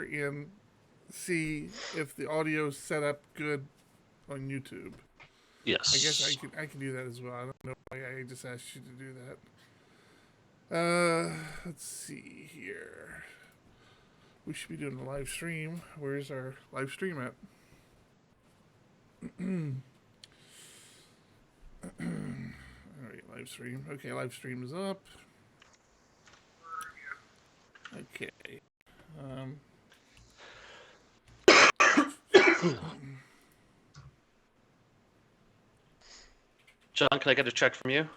and see if the audio is set up good on YouTube. I guess Yes. I can do that as well. I don't know why I just asked you to do that. Let's see here. We should be doing a live stream. Where's our live stream at? All right, live stream. Okay, live stream is up. Okay. John, can I get a check from you?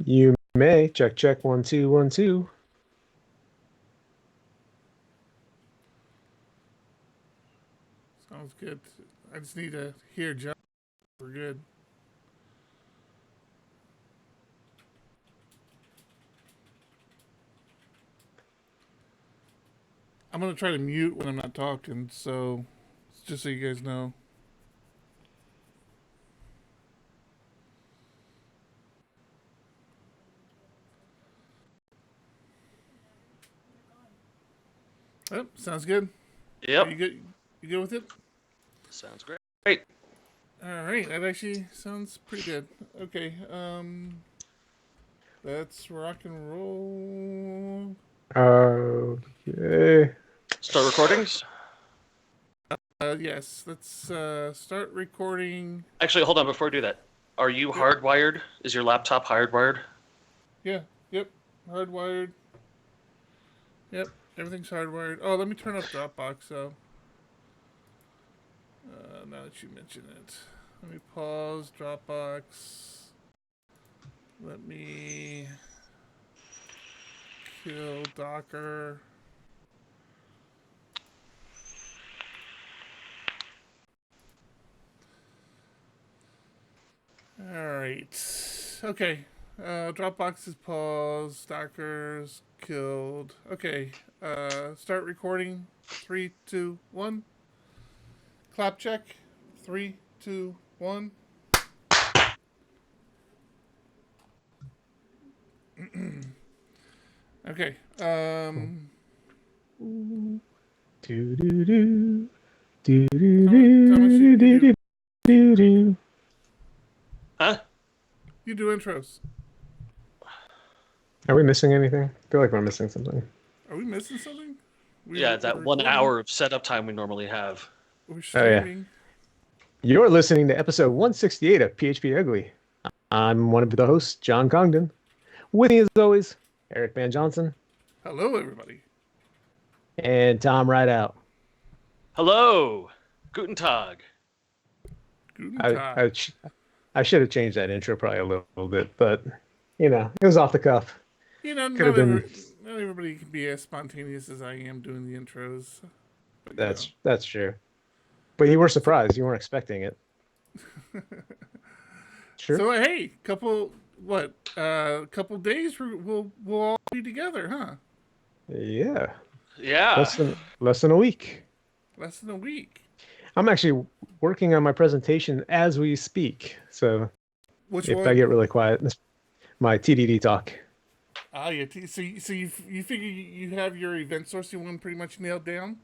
You may. Check, check, 1 2 1 2. Sounds good. I just need to hear John. We're good. I'm gonna try to mute when I'm not talking, so just so you guys know. Oh, sounds good. Yep. Are you good? You good with it? Sounds great. Great. All right, that actually sounds pretty good. Okay, let's rock and roll. Okay. Start recordings? Yes, let's start recording. Actually, hold on before we do that. Are you hardwired? Is your laptop hardwired? Yeah, yep, hardwired. Yep, everything's hardwired. Oh, let me turn off Dropbox, so. Now that you mention it. Let me pause Dropbox. Let me kill Docker. Alright. Okay. Dropbox is paused. Docker's killed. Okay. Start recording. 3, 2, 1. Clap check. 3, 2, 1. Okay. Do do do do Thomas, do do do do. Huh? you do intros. Are we missing anything? I feel like we're missing something. Are we missing something? Yeah, that we're 1 recording? hour of setup time we normally have. We're Oh, yeah. streaming. You're listening to episode 168 of PHP Ugly. I'm one of the hosts, John Congdon. With me, as always, Eric Van Johnson Hello, everybody. and Tom Rideout. Hello. Guten Tag. Guten Tag. I should have changed that intro probably a little bit, but you know, it was off the cuff. You know, Could have been. not everybody can be as spontaneous as I am doing the intros. But, you That's true. But you were surprised. You weren't expecting it. Sure. So hey, couple days we'll all be together, huh? Yeah. Yeah. Less than a week. Less than a week. I'm actually working on my presentation as we speak. So Which if one? I get really quiet, this my TDD talk. Ah, yeah. So you figure you have your event sourcing one pretty much nailed down?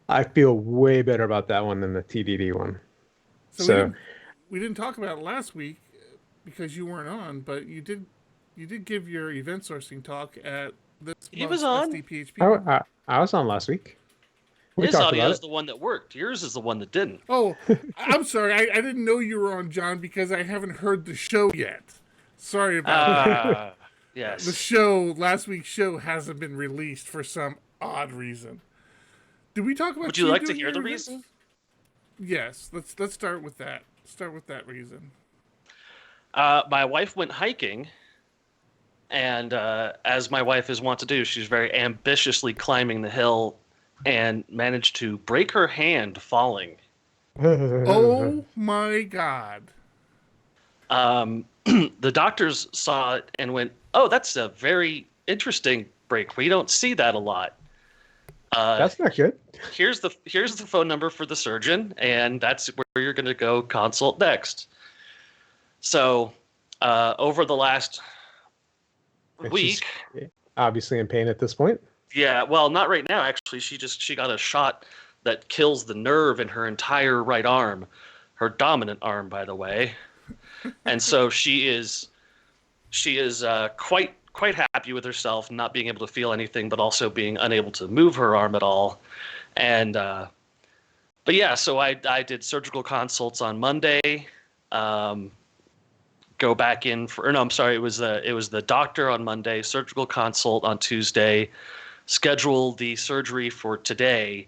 I feel way better about that one than the TDD one. So we didn't talk about it last week because you weren't on, but you did give your event sourcing talk at this He month's was on. SDPHP. I was on last week. We His talked audio about is it. the one that worked. Yours is the one that didn't. Oh, I'm sorry. I didn't know you were on, John, because I haven't heard the show yet. Sorry about that. Yes. The last week's show hasn't been released for some odd reason. Did we talk about? Would you like to doing hear the your events? reason? Yes. Let's start with that. Start with that reason. My wife went hiking, and as my wife is wont to do, she's very ambitiously climbing the hill and managed to break her hand falling. Oh my God. The doctors saw it and went, "Oh, that's a very interesting break. We don't see that a lot." That's not good. Here's the phone number for the surgeon, and that's where you're going to go consult next. So, over the last week, She's obviously in pain at this point. Yeah, well, not right now. Actually, she got a shot that kills the nerve in her entire right arm, her dominant arm, by the way. And so she is quite happy with herself, not being able to feel anything, but also being unable to move her arm at all. And but yeah, so I did surgical consults on Monday. Go back in for, or no, I'm sorry, it was the doctor on Monday, surgical consult on Tuesday, scheduled the surgery for today.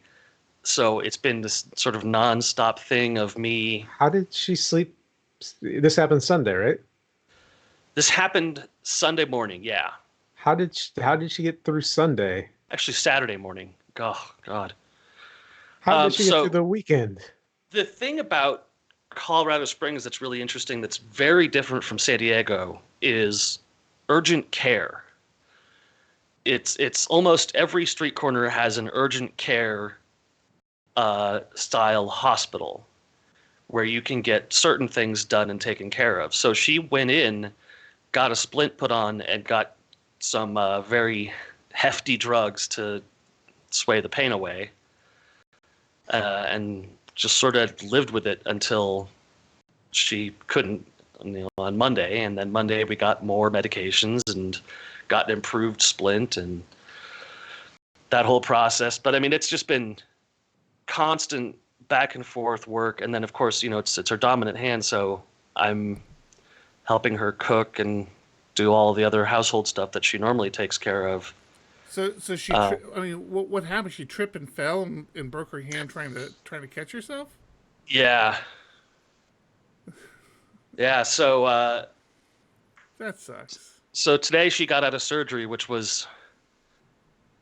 So it's been this sort of nonstop thing of me. How did she sleep? This happened Sunday, right? This happened Sunday morning, yeah. How did she get through Sunday? Actually, Saturday morning. Oh, God. How did she get through the weekend? The thing about Colorado Springs that's really interesting, that's very different from San Diego, is urgent care. It's almost every street corner has an urgent care style hospital where you can get certain things done and taken care of. So she went in, got a splint put on, and got some very hefty drugs to sway the pain away, and just sort of lived with it until she couldn't, on Monday. And then Monday we got more medications and got an improved splint and that whole process. But I mean, it's just been constant back and forth work. And then of course, it's her dominant hand. So I'm helping her cook and do all the other household stuff that she normally takes care of. So she, what happened? She tripped and fell and broke her hand trying to catch herself? Yeah. Yeah, so that sucks. So today she got out of surgery, which was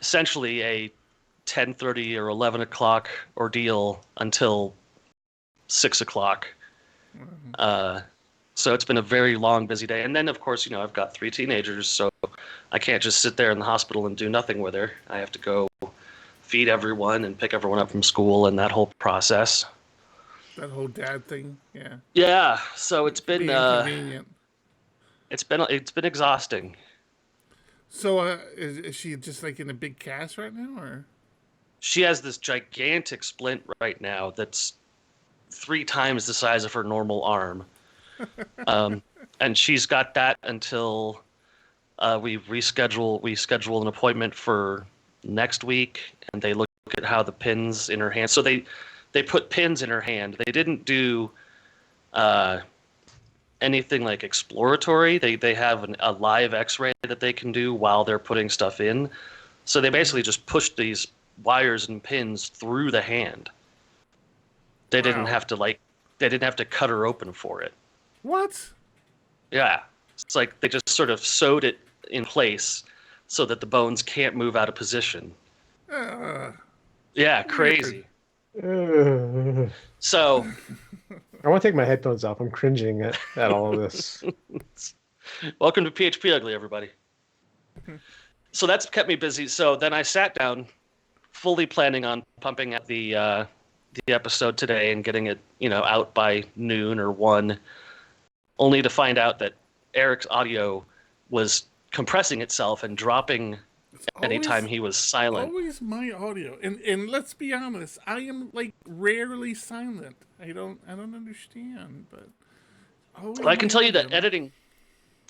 essentially a 10:30 or 11 o'clock ordeal until 6 o'clock. Mm-hmm. So it's been a very long, busy day. And then, of course, I've got 3 teenagers, so I can't just sit there in the hospital and do nothing with her. I have to go feed everyone and pick everyone up from school and that whole process. That whole dad thing, yeah. Yeah, so it's been inconvenient. It's been exhausting. So is she just like in a big cast right now, or? She has this gigantic splint right now that's 3 times the size of her normal arm. And she's got that until we schedule an appointment for next week, and they look at how the pins in her hand. So they put pins in her hand. They didn't do anything like exploratory. They have a live X-ray that they can do while they're putting stuff in. So they basically just pushed these wires and pins through the hand. They didn't have to cut her open for it. What? Yeah. It's like they just sort of sewed it in place so that the bones can't move out of position. Yeah, crazy. So I want to take my headphones off. I'm cringing at all of this. Welcome to PHP Ugly, everybody. So that's kept me busy. So then I sat down, fully planning on pumping out the episode today and getting it, out by noon or 1, only to find out that Eric's audio was compressing itself and dropping anytime he was silent. Always my audio, and let's be honest, I am like rarely silent. I don't understand, but well, I can tell you that editing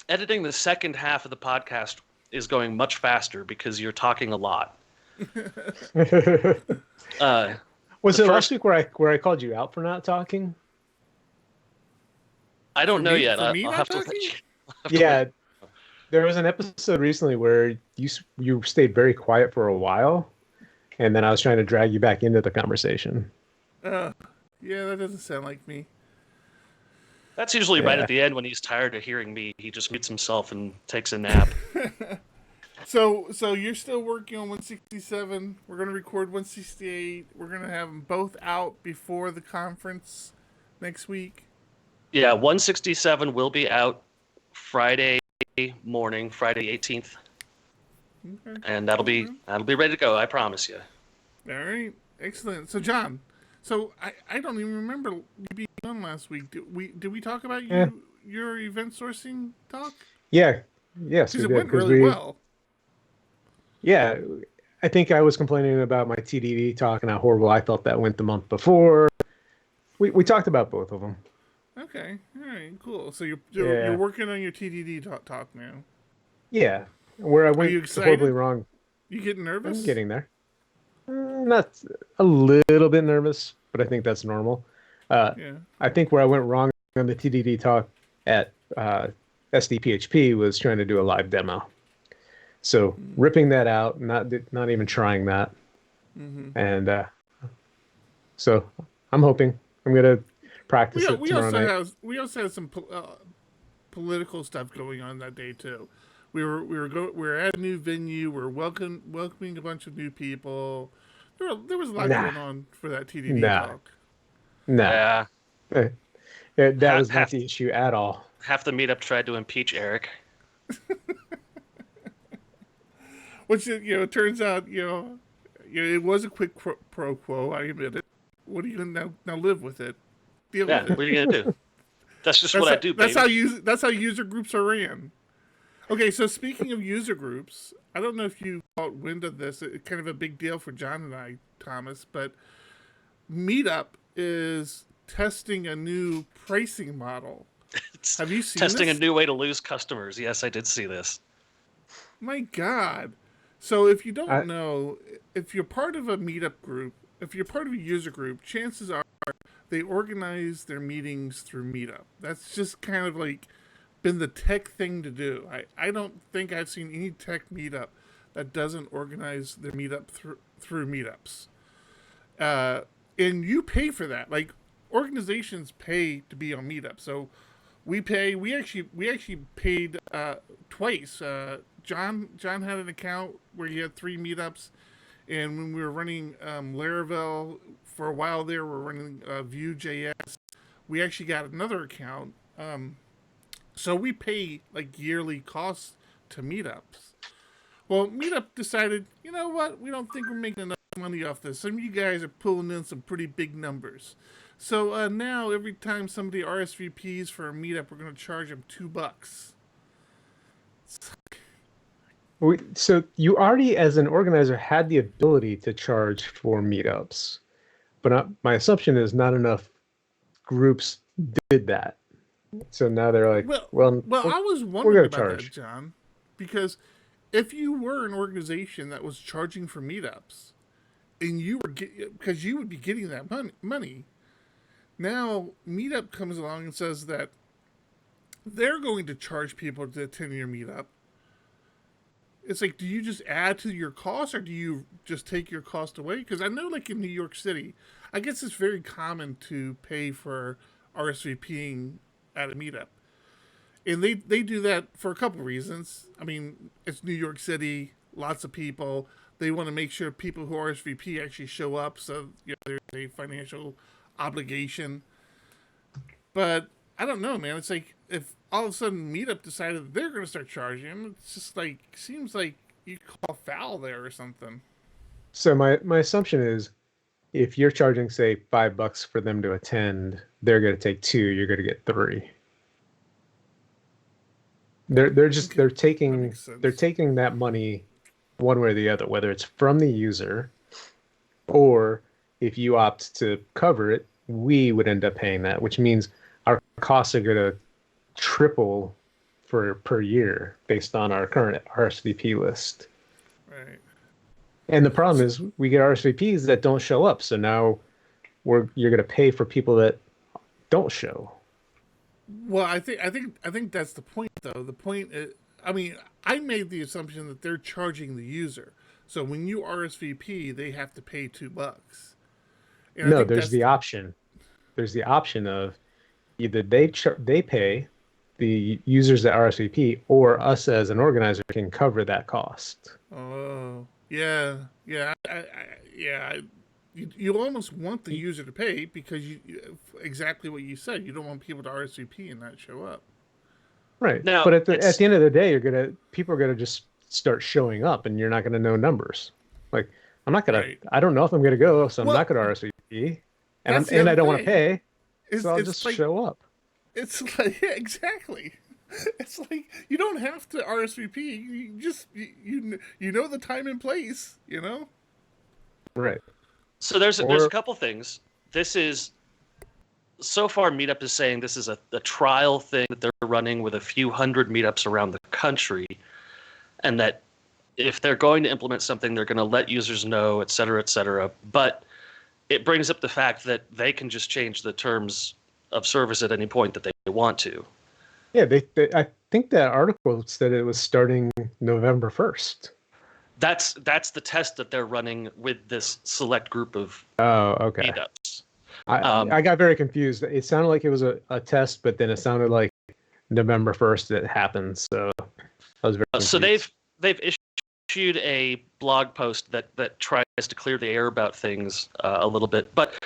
the second half of the podcast is going much faster because you're talking a lot. Was it last week where I called you out for not talking? I don't know yet. For me I'll not have talking? Yeah, there was an episode recently where you stayed very quiet for a while, and then I was trying to drag you back into the conversation. Yeah, that doesn't sound like me. That's usually right at the end when he's tired of hearing me. He just mutes himself and takes a nap. So you're still working on 167. We're going to record 168. We're going to have them both out before the conference next week. Yeah, 167 will be out Friday morning, Friday 18th. Okay. And that'll be ready to go, I promise you. All right. Excellent. So John, I don't even remember you being on last week. Did we talk about your event sourcing talk? Yeah. Yes, because it went really well. Yeah, I think I was complaining about my TDD talk and how horrible I thought that went the month before. We talked about both of them. Okay, all right, cool. So you're Yeah. working on your TDD talk now. Yeah. Where I Are you went excited? horribly wrong, You getting nervous? I'm getting there. Not a little bit nervous, but I think that's normal. Yeah. I think where I went wrong on the TDD talk at SDPHP was trying to do a live demo. So ripping that out, not even trying that, and so I'm hoping I'm gonna practice it tomorrow night. We also have some political stuff going on that day too. We were at a new venue. We're welcoming a bunch of new people. There was a lot going on for that TDD talk. Nah. Yeah. That was not the issue at all. Half the meetup tried to impeach Eric. Which it turns out it was a quick pro quo. I admit it. What are you gonna now live with it? Deal with it. What are you gonna do? That's just what I do, baby. That's how user groups are ran. Okay, so speaking of user groups, I don't know if you caught wind of this. It's kind of a big deal for John and I, Thomas, but Meetup is testing a new pricing model. Have you seen testing this? a new way to lose customers? Yes, I did see this. My God. So if you don't know, if you're part of a Meetup group, if you're part of a user group, chances are they organize their meetings through Meetup. That's just kind of like been the tech thing to do. I don't think I've seen any tech meetup that doesn't organize their meetup through meetups. And you pay for that. Like organizations pay to be on Meetup. So we pay. We actually paid twice. John had an account where he had 3 meetups, and when we were running Laravel for a while there, we're running Vue.js. We actually got another account. So we pay like yearly costs to meetups. Well, Meetup decided, you know what? We don't think we're making enough money off this. Some of you guys are pulling in some pretty big numbers. So now every time somebody RSVPs for a meetup, we're going to charge them $2. So you already, as an organizer, had the ability to charge for meetups, but my assumption is not enough groups did that. So now they're like, well, I was wondering about that, John, because if you were an organization that was charging for meetups, and because you would be getting that money, now Meetup comes along and says that they're going to charge people to attend your meetup. It's like, do you just add to your cost, or do you just take your cost away? Because I know, like in New York City, I guess it's very common to pay for RSVPing at a meetup. And they do that for a couple of reasons. I mean, it's New York City, lots of people. They want to make sure people who RSVP actually show up, so there's a financial obligation. But I don't know, man. It's like if all of a sudden Meetup decided that they're going to start charging them, it's just like, seems like you call foul there or something. So my assumption is, if you're charging, say, $5 for them to attend, they're going to take 2. You're going to get 3. They're taking that money one way or the other, whether it's from the user, or if you opt to cover it, we would end up paying that, which means our costs are going to triple per year based on our current RSVP list. Right. And the problem is we get RSVPs that don't show up. So now you're going to pay for people that don't show. Well, I think that's the point, though. The point is, I mean, I made the assumption that they're charging the user. So when you RSVP, they have to pay $2. And no, there's the option. There's the option of either they pay the users that RSVP, or us as an organizer can cover that cost. Oh, yeah. You almost want the user to pay because exactly what you said. You don't want people to RSVP and not show up. Right. Now, but at the end of the day, people are gonna just start showing up, and you're not gonna know numbers. Like, I'm not gonna. Right. I don't know if I'm gonna go, so I'm not gonna RSVP, and I don't want to pay, so I'll just show up. It's like, yeah, exactly. It's like you don't have to RSVP. You just you know the time and place. You know. Right. So there's a couple things. This is so far Meetup is saying this is a trial thing that they're running with a few hundred meetups around the country, and that if they're going to implement something, they're going to let users know, et cetera, et cetera. But it brings up the fact that they can just change the terms of service at any point that they want to. Yeah, I think that article said it was starting November 1st. That's the test that they're running with this select group of meetups. I got very confused. It sounded like it was a test, but then it sounded like November 1st it happened. So I was very confused. So they've issued a blog post that tries to clear the air about things a little bit. But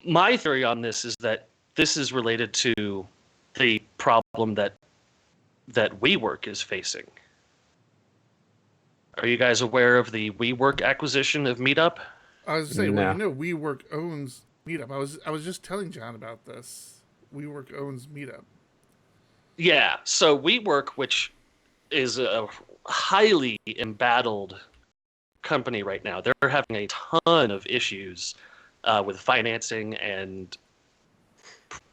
my theory on this is that this is related to the problem that WeWork is facing. Are you guys aware of the WeWork acquisition of Meetup? I was saying, well, you know, WeWork owns Meetup. I was just telling John about this. WeWork owns Meetup. Yeah, so WeWork, which is a highly embattled company right now, they're having a ton of issues with financing and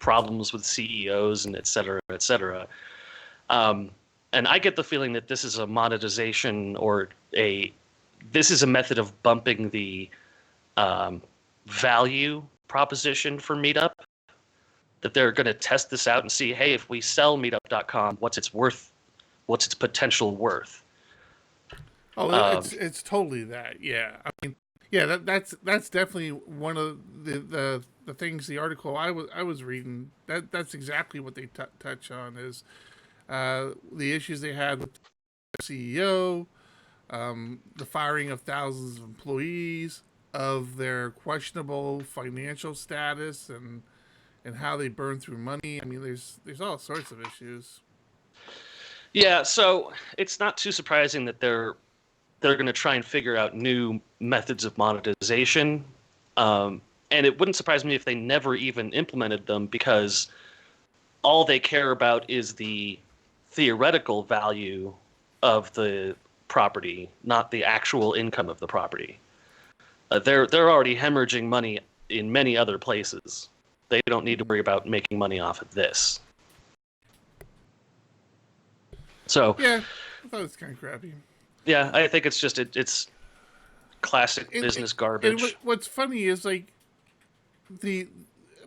problems with CEOs and et cetera, et cetera. And I get the feeling that this is a monetization or this is a method of bumping the value proposition for Meetup, that they're going to test this out and see, hey, if we sell meetup.com, what's its worth, what's its potential worth? Oh, it's totally that. Yeah. I mean, yeah, that's definitely one of the things, the article I was reading, that's exactly what they touch on is the issues they had with the CEO, the firing of thousands of employees, of their questionable financial status, and how they burn through money. I mean, there's all sorts of issues. Yeah, so it's not too surprising that they're going to try and figure out new methods of monetization. And it wouldn't surprise me if they never even implemented them, because all they care about is the theoretical value of the property, not the actual income of the property. They're already hemorrhaging money in many other places. They don't need to worry about making money off of this. So yeah, I thought it was kind of crappy. Yeah, I think it's just it's classic business garbage. And what's funny is like the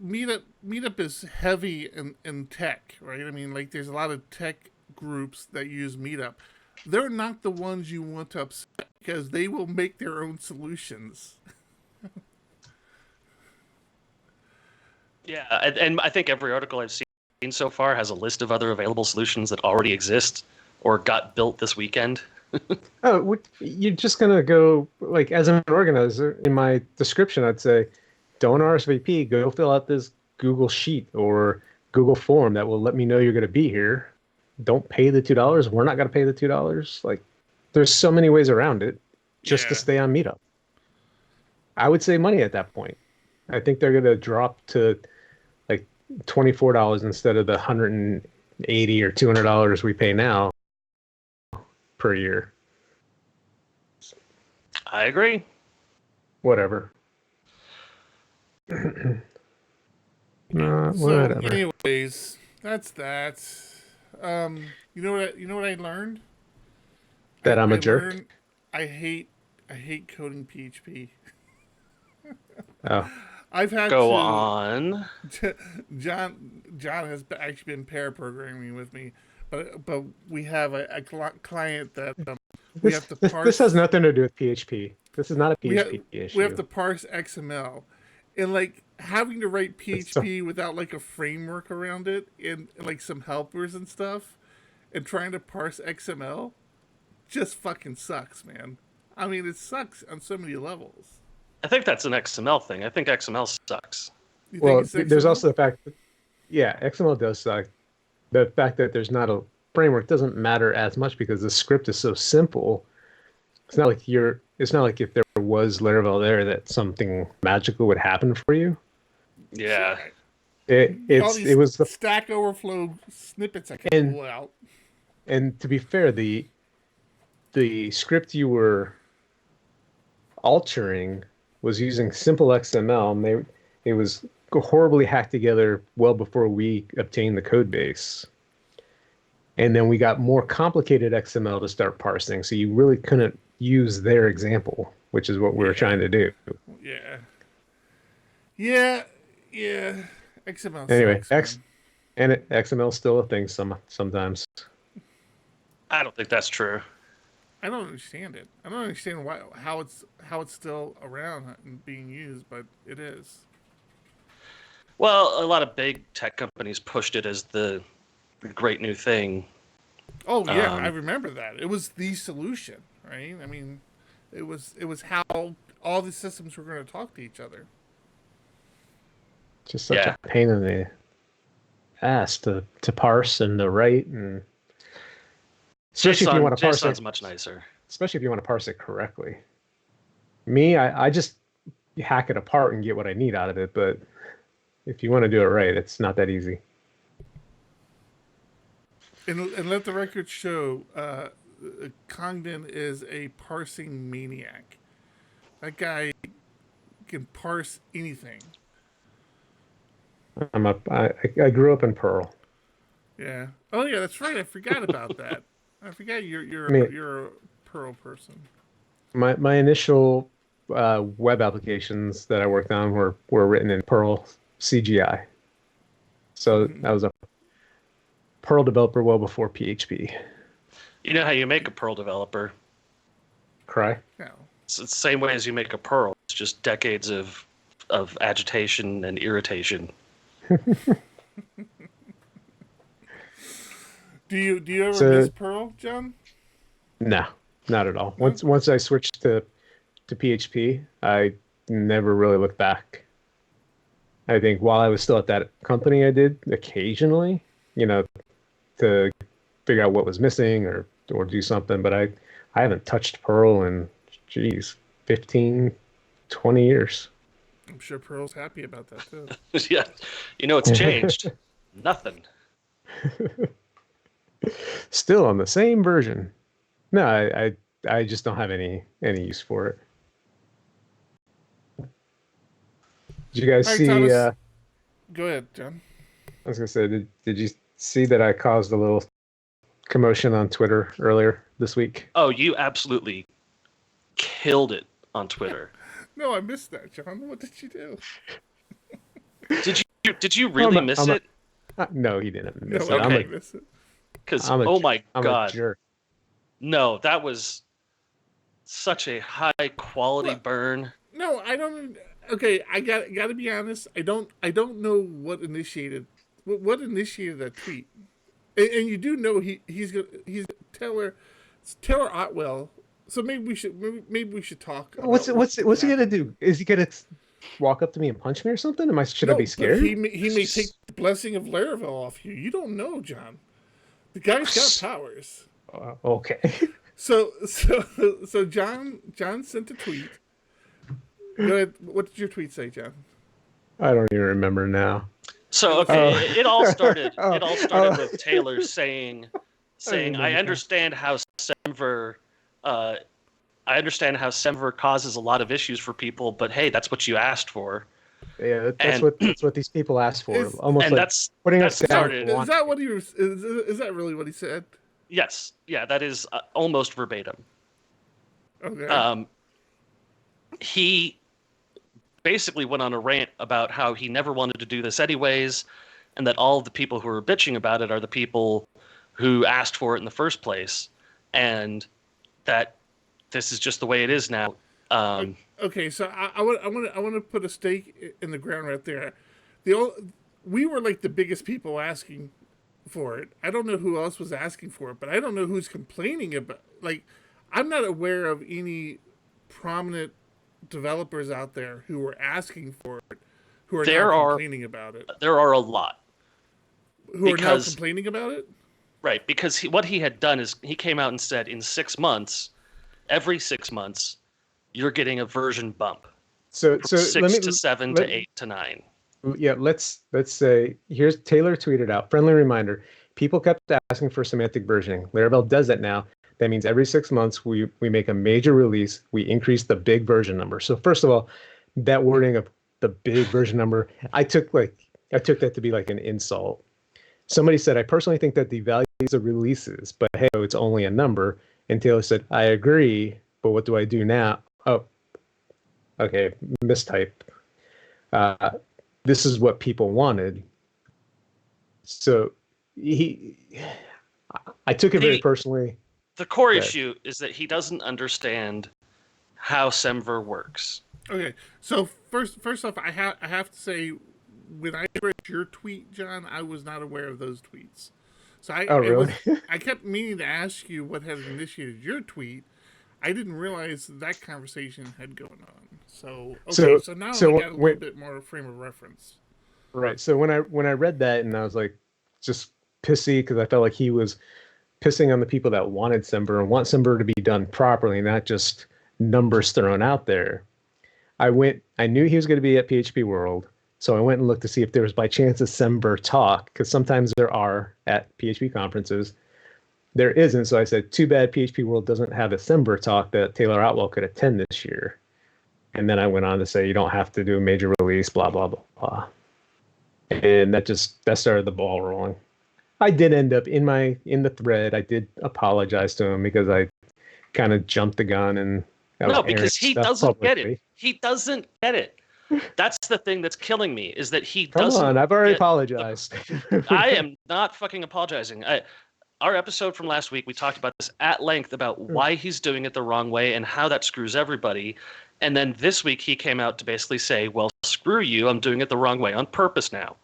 Meetup is heavy in tech, right? I mean, like there's a lot of tech groups that use Meetup. They're not the ones you want to upset because they will make their own solutions. Yeah, and I think every article I've seen so far has a list of other available solutions that already exist or got built this weekend. Oh, you're just going to go, like, as an organizer, in my description, I'd say, don't RSVP, go fill out this Google Sheet or Google form that will let me know you're going to be here. Don't pay the $2. We're not going to pay the $2. Like, there's so many ways around it just to stay on Meetup. I would save money at that point. I think they're going to drop to, like, $24 instead of the $180 or $200 we pay now per year. I agree. Whatever. Whatever. So, anyways, that's that. You know what I learned? That I'm a jerk. I hate coding PHP. Oh. I've had Go on. John has actually been pair programming with me, but we have a client that we have to parse. This has nothing to do with PHP. This is not a PHP issue. We have to parse XML, and like having to write PHP without like a framework around it and like some helpers and stuff, and trying to parse XML, just fucking sucks, man. I mean, it sucks on so many levels. I think that's an XML thing. I think XML sucks. Well, there's also the fact that, yeah, XML does suck. The fact that there's not a framework doesn't matter as much because the script is so simple. It's not like if there was Laravel there that something magical would happen for you. Yeah. All these it was the Stack Overflow snippets I can and pull out. and to be fair, the script you were altering was using simple XML, and it was horribly hacked together well before we obtained the code base. And then we got more complicated XML to start parsing, so you really couldn't use their example, which is what we were trying to do. Yeah. Yeah. XML Anyway, sucks, XML is still a thing sometimes. I don't think that's true. I don't understand it. I don't understand how it's still around and being used, but it is. Well, a lot of big tech companies pushed it as the great new thing. Oh yeah, I remember that. It was the solution, right? I mean, it was how all the systems were going to talk to each other. Just such a pain in the ass to parse and to write, and especially if you want to parse it. Much nicer. Especially if you want to parse it correctly. Me, I just hack it apart and get what I need out of it, but if you want to do it right, it's not that easy. And let the record show, Congdon is a parsing maniac. That guy can parse anything. I grew up in Perl. Yeah. Oh yeah, that's right. I forgot about that. I forgot you're a Perl person. My initial web applications that I worked on were written in Perl CGI. So I was a Perl developer well before PHP. You know how you make a Perl developer? Cry? No. It's the same way as you make a Perl. It's just decades of agitation and irritation. Do you ever miss Perl, John? No, not at all. Once I switched to PHP, I never really looked back. I think while I was still at that company, I did occasionally, to figure out what was missing or do something, but I haven't touched Perl in 15, 20 years. I'm sure Perl's happy about that too. Yeah, it's changed. Nothing. Still on the same version. No, I just don't have any use for it. Did you guys see? Go ahead, John. I was gonna say, did you see that I caused a little commotion on Twitter earlier this week? Oh, you absolutely killed it on Twitter. No, I missed that, John. What did you do? Did you really miss it? No, he didn't miss it. Okay. Miss it. Because my God, a jerk. No, that was such a high quality burn. No, I don't. Okay, I got to be honest. I don't know what initiated that tweet. And you do know he's Taylor Otwell. So maybe we should talk. What's he gonna do? Is he gonna walk up to me and punch me or something? Should I be scared? He may take the blessing of Laravel off you. You don't know, John. The guy's got powers. Okay. So John sent a tweet. Go ahead. What did your tweet say, John? I don't even remember now. So it all started. It all started with Taylor saying, I understand how Semver causes a lot of issues for people, but hey, that's what you asked for. Yeah, that's what these people asked for. Almost like that's putting us down. Is that what he was? Is that really what he said? Yes. Yeah, that is almost verbatim. Okay. He basically went on a rant about how he never wanted to do this anyways, and that all of the people who are bitching about it are the people who asked for it in the first place, and that this is just the way it is now. Okay, so I want to put a stake in the ground right there. We were like the biggest people asking for it. I don't know who else was asking for it, but I don't know who's complaining about. Like, I'm not aware of any prominent developers out there who were asking for it, who are now complaining about it. There are a lot who are now complaining about it. Right, because what he had done is he came out and said every 6 months, you're getting a version bump. So 6 to 7 to 8 to 9. Yeah, let's say here's Taylor tweeted out, friendly reminder. People kept asking for semantic versioning. Laravel does that now. That means every 6 months we make a major release, we increase the big version number. So first of all, that wording of the big version number, I took that to be like an insult. Somebody said, I personally think that the values of releases, but hey, it's only a number. And Taylor said, I agree, but what do I do now? Oh, okay, mistype. This is what people wanted. So I took it very personally. The core issue is that he doesn't understand how Semver works. Okay, so first off, I have to say, when I read your tweet, John, I was not aware of those tweets. So really? I kept meaning to ask you what had initiated your tweet. I didn't realize that conversation had gone on. So now I got a little bit more frame of reference. Right. So when I read that, and I was like, just pissy because I felt like he was pissing on the people that wanted Semver and want Semver to be done properly, not just numbers thrown out there. I knew he was going to be at PHP World, so I went and looked to see if there was by chance a Semver talk, because sometimes there are at PHP conferences. There isn't, so I said, too bad PHP World doesn't have a Semver talk that Taylor Outwell could attend this year. And then I went on to say, you don't have to do a major release, blah, blah, blah, blah. And that started the ball rolling. I did end up in the thread. I did apologize to him because I kind of jumped the gun and because he doesn't get it. He doesn't get it. That's the thing that's killing me, is that he doesn't. Come on, I've already apologized. I am not fucking apologizing. Our episode from last week, we talked about this at length about why he's doing it the wrong way and how that screws everybody. And then this week he came out to basically say, well, screw you, I'm doing it the wrong way on purpose now,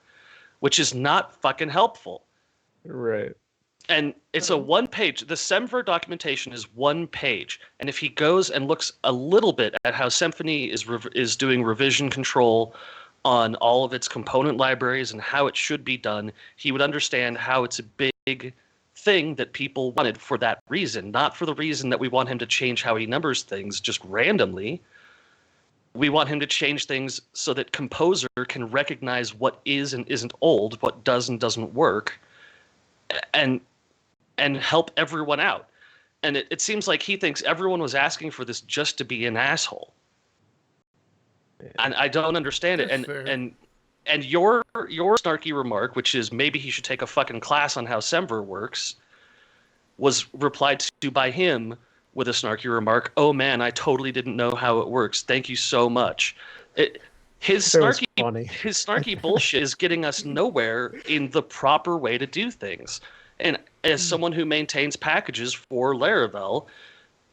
which is not fucking helpful. Right. And it's a one-page. The Semver documentation is one page. And if he goes and looks a little bit at how Symfony is doing revision control on all of its component libraries and how it should be done, he would understand how it's a big thing that people wanted for that reason, not for the reason that we want him to change how he numbers things just randomly. We want him to change things so that Composer can recognize what is and isn't old, what does and doesn't work, and help everyone out. And it seems like he thinks everyone was asking for this just to be an asshole. Yeah. And I don't understand it. And your snarky remark, which is maybe he should take a fucking class on how Semver works, was replied to by him with a snarky remark, oh man, I totally didn't know how it works. Thank you so much. His snarky bullshit is getting us nowhere in the proper way to do things. And as someone who maintains packages for Laravel,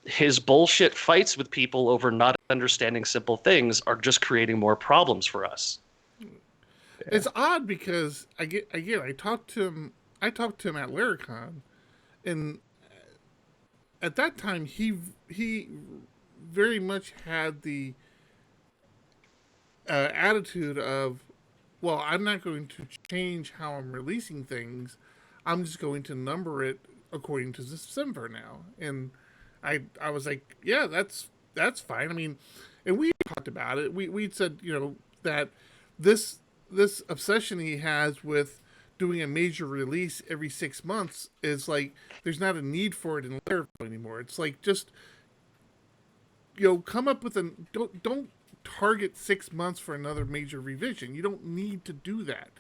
his bullshit fights with people over not understanding simple things are just creating more problems for us. It's odd because I talked to him at Laracon, and at that time he very much had the attitude of, well, I'm not going to change how I'm releasing things. I'm just going to number it according to the Semver now. And I was like, yeah, that's fine. I mean, and we talked about it. We'd said, that this obsession he has with doing a major release every 6 months is like, there's not a need for it in Laravel anymore. It's like, just, come up with don't target 6 months for another major revision. You don't need to do that.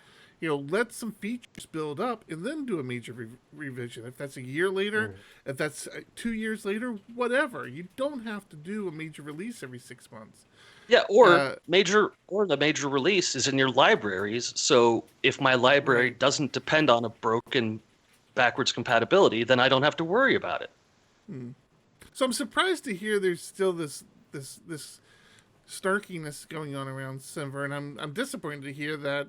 Let some features build up and then do a major revision. If that's a year later, if that's 2 years later, whatever. You don't have to do a major release every 6 months. Yeah, or the major release is in your libraries. So if my library doesn't depend on a broken backwards compatibility, then I don't have to worry about it. So I'm surprised to hear there's still this snarkiness going on around Semver, and I'm disappointed to hear that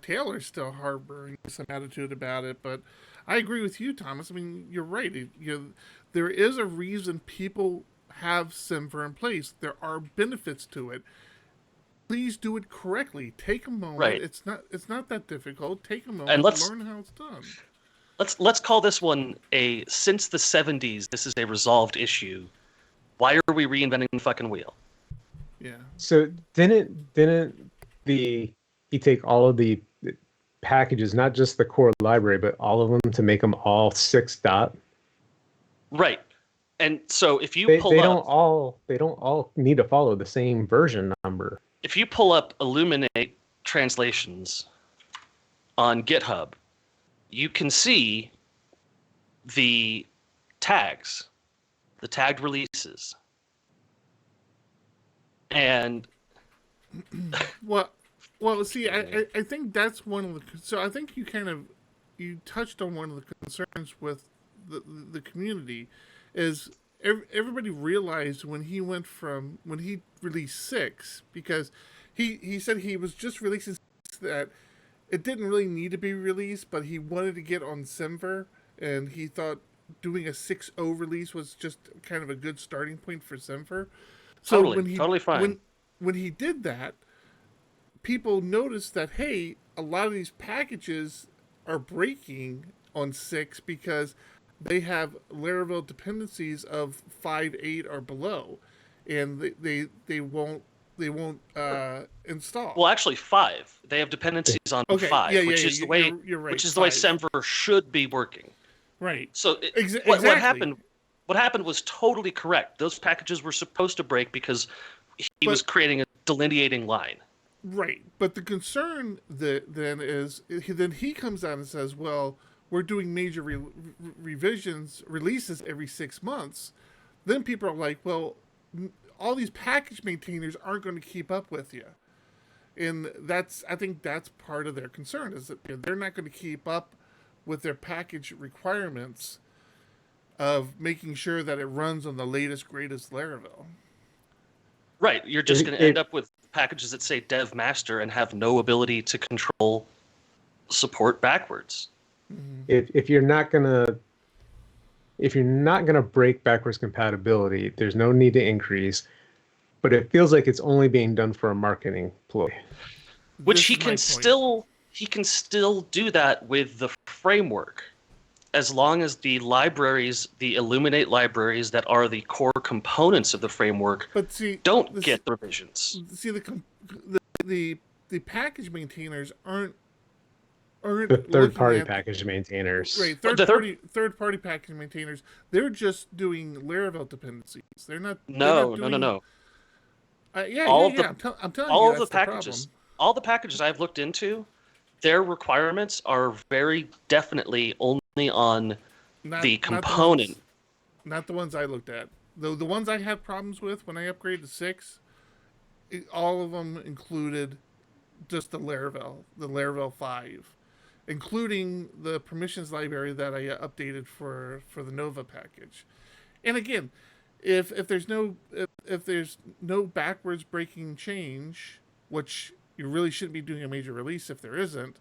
Taylor's still harboring some attitude about it. But I agree with you, Thomas. I mean, you're right. There is a reason people have Semver in place. There are benefits to it. Please do it correctly. Take a moment. Right. It's not that difficult. Take a moment and learn how it's done. Let's call this one since the 70s, this is a resolved issue. Why are we reinventing the fucking wheel? Yeah. So didn't you take all of the packages, not just the core library, but all of them to make them all 6 Right. And so if you they pull they up, don't all need to follow the same version number. if you pull up Illuminate translations on GitHub, you can see the tags, the tagged releases. And Well, see, I think that's one of the. So I think you touched on one of the concerns with the community, is everybody realized when he released 6, because he said he was just releasing 6 that it didn't really need to be released, but he wanted to get on Semver, and he thought doing a 6.0 release was just kind of a good starting point for Semver. So totally fine. When he did that, people noticed that, hey, a lot of these packages are breaking on 6 because they have Laravel dependencies of 5.8 or below, and they won't install. Well, actually, 5. They have dependencies on 5, which is the way you're right, which is the way 5. Semver should be working. Right. So Exactly. what happened was totally correct. Those packages were supposed to break because he was creating a delineating line. Right. But the concern then is, then he comes out and says, well, we're doing major releases every 6 months. Then people are like, well, all these package maintainers aren't going to keep up with you. And I think that's part of their concern, is that they're not going to keep up with their package requirements of making sure that it runs on the latest, greatest Laravel. Right. You're just going to end up with packages that say dev master and have no ability to control support backwards. If you're not gonna break backwards compatibility, there's no need to increase. But it feels like it's only being done for a marketing ploy. Which he can still do that with the framework, as long as the libraries, the Illuminate libraries that are the core components of the framework, don't get the revisions. See, the package maintainers aren't the third-party package maintainers. Right, third-party package maintainers. They're just doing Laravel dependencies. They're not. No. I'm telling you, All of the packages, all the packages I've looked into, their requirements are very definitely only on the component. Not the ones I looked at. The ones I had problems with when I upgraded to 6, all of them included just the Laravel 5, including the permissions library that I updated for the Nova package. And again, if there's no backwards breaking change, which you really shouldn't be doing a major release if there isn't,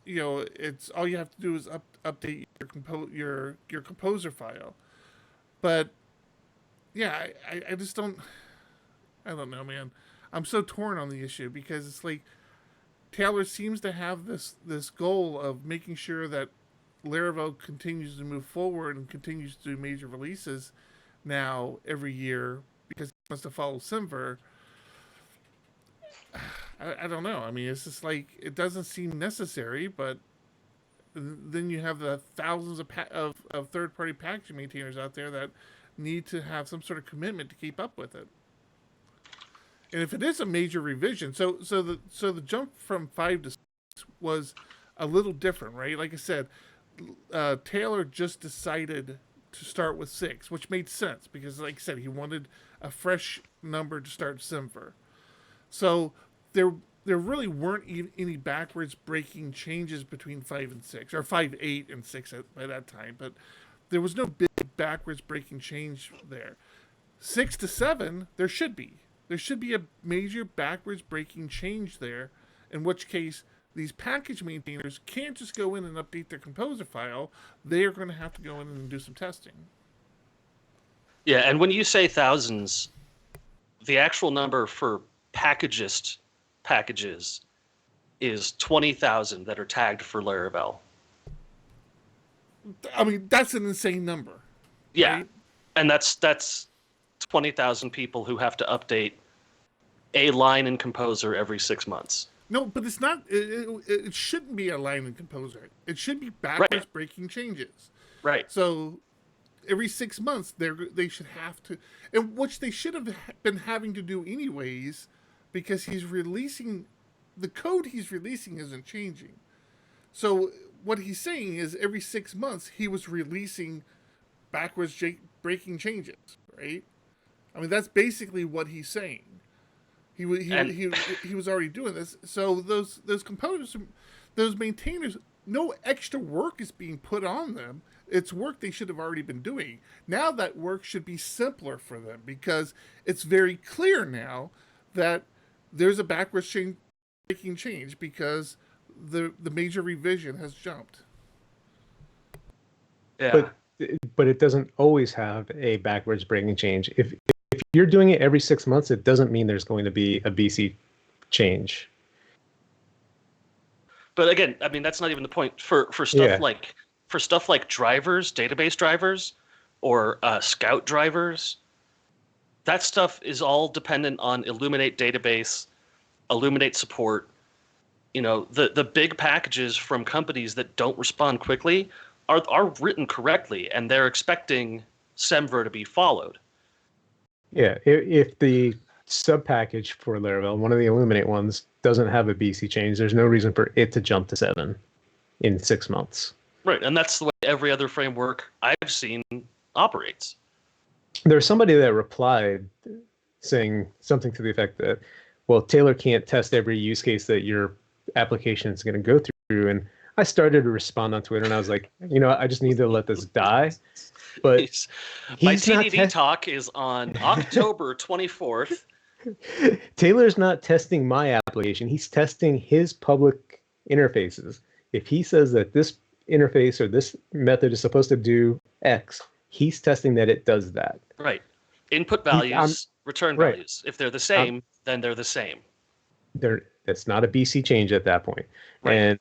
it's all you have to do is update your composer file. But yeah, I just don't. I don't know, man. I'm so torn on the issue, because it's like Taylor seems to have this goal of making sure that Laravel continues to move forward and continues to do major releases now every year, because he wants to follow Semver. I don't know. I mean, it's just like, it doesn't seem necessary, but then you have the thousands of third-party package maintainers out there that need to have some sort of commitment to keep up with it. And if it is a major revision, so the jump from 5 to 6 was a little different, right? Like I said, Taylor just decided to start with 6, which made sense, because, like I said, he wanted a fresh number to start Semver. So there really weren't any backwards breaking changes between 5 and 6, or 5.8 and 6 by that time, but there was no big backwards breaking change there. 6 to 7, there should be. There should be a major backwards breaking change there, in which case these package maintainers can't just go in and update their composer file. They are going to have to go in and do some testing. Yeah, and when you say thousands, the actual number for packages is 20,000 that are tagged for Laravel. I mean, that's an insane number. Yeah, right? And that's 20,000 people who have to update a line in Composer every 6 months. No, but it's not. It shouldn't be a line in Composer. It should be backwards Right. breaking changes. Right. So every 6 months, they should have to, and which they should have been having to do anyways, because he's releasing the code he's releasing isn't changing. So what he's saying is every 6 months he was releasing backwards breaking changes, right? I mean that's basically what he's saying. He was already doing this. So those components, those maintainers, no extra work is being put on them. It's work they should have already been doing. Now that work should be simpler for them because it's very clear now that there's a backwards breaking change because the major revision has jumped. Yeah. But it doesn't always have a backwards breaking change. If you're doing it every 6 months, it doesn't mean there's going to be a BC change. But again, I mean that's not even the point for stuff like drivers, database drivers, or Scout drivers. That stuff is all dependent on Illuminate database, Illuminate support. You know, the big packages from companies that don't respond quickly are written correctly, and they're expecting Semver to be followed. Yeah, if the sub package for Laravel, one of the Illuminate ones, doesn't have a BC change, there's no reason for it to jump to 7 in 6 months. Right, and that's the way every other framework I've seen operates. There's somebody that replied saying something to the effect that, well, Taylor can't test every use case that your application is going to go through. And I started to respond on Twitter, and I was like, I just need to let this die. But my TDD talk is on October 24th. Taylor's not testing my application. He's testing his public interfaces. If he says that this interface or this method is supposed to do X, he's testing that it does that. Right. Input values, return values. If they're the same, then they're the same. That's not a BC change at that point. Right. And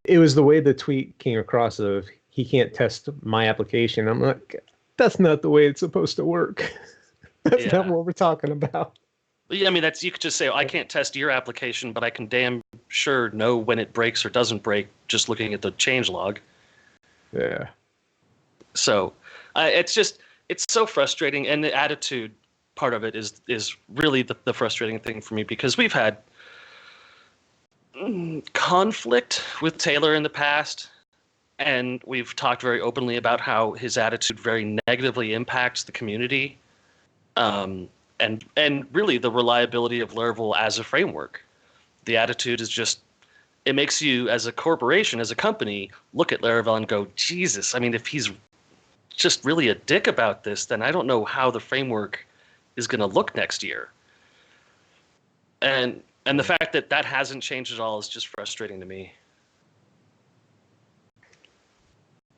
it was the way the tweet came across of he can't test my application. I'm like, that's not the way it's supposed to work. That's not what we're talking about. Yeah, I mean, you could just say, I can't test your application, but I can damn sure know when it breaks or doesn't break just looking at the change log. Yeah. So it's so frustrating. And the attitude part of it is really the frustrating thing for me, because we've had conflict with Taylor in the past, and we've talked very openly about how his attitude very negatively impacts the community. And really the reliability of Laravel as a framework. The attitude is just, it makes you as a corporation, as a company, look at Laravel and go, Jesus, I mean, if he's just really a dick about this, then I don't know how the framework is going to look next year. And the fact that hasn't changed at all is just frustrating to me.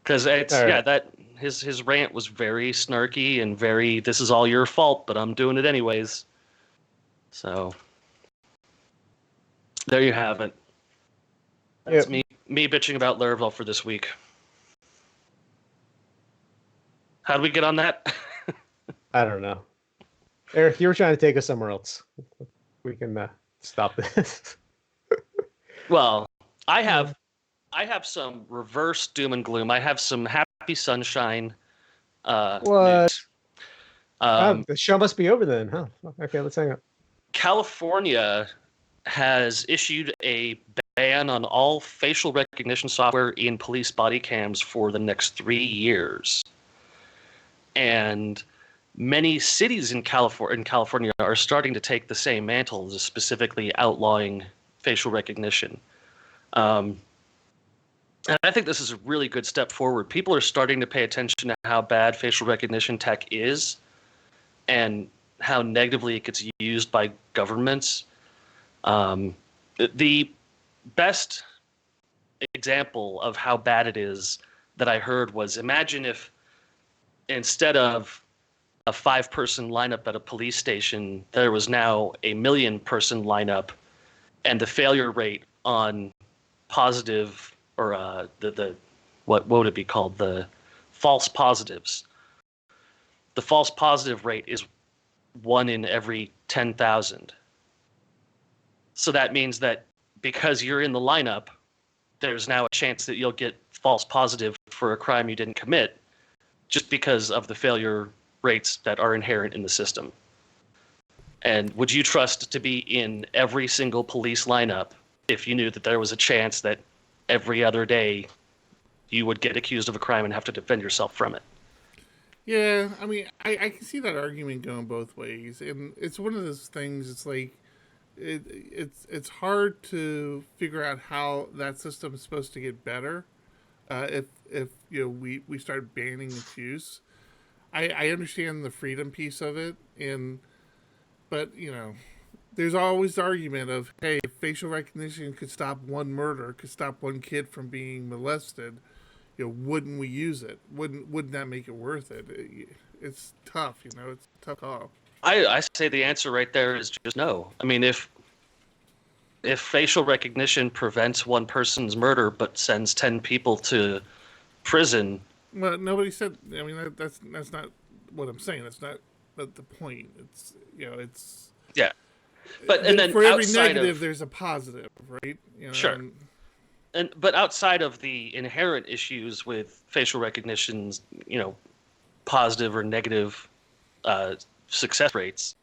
Because his rant was very snarky and very, this is all your fault, but I'm doing it anyways. So there you have it. That's me bitching about Laravel for this week. How did we get on that? I don't know. Eric, you were trying to take us somewhere else. We can stop this. Well, I have some reverse doom and gloom. I have some happy sunshine. What? The show must be over then, huh? Okay, let's hang up. California has issued a ban on all facial recognition software in police body cams for the next 3 years. And many cities in California are starting to take the same mantle, specifically outlawing facial recognition. And I think this is a really good step forward. People are starting to pay attention to how bad facial recognition tech is and how negatively it gets used by governments. The best example of how bad it is that I heard was, imagine if instead of a 5-person lineup at a police station, there was now a 1 million-person lineup, and the failure rate on positive, or what would it be called? The false positives. The false positive rate is 1 in every 10,000. So that means that because you're in the lineup, there's now a chance that you'll get false positive for a crime you didn't commit just because of the failure rates that are inherent in the system. And would you trust to be in every single police lineup if you knew that there was a chance that every other day you would get accused of a crime and have to defend yourself from it? Yeah, I mean, I can see that argument going both ways, and it's one of those things. It's like it's hard to figure out how that system is supposed to get better if we start banning its use. I understand the freedom piece of it, but there's always the argument of, hey, if facial recognition could stop one murder, could stop one kid from being molested, wouldn't we use it? Wouldn't that make it worth it? It's tough, it's a tough call. I say the answer right there is just no. I mean, if facial recognition prevents one person's murder but sends 10 people to prison, well, nobody said. I mean, that's not what I'm saying. That's not the point. It's yeah. But and then for every negative, there's a positive, right? Sure. But outside of the inherent issues with facial recognition's, positive or negative success rates,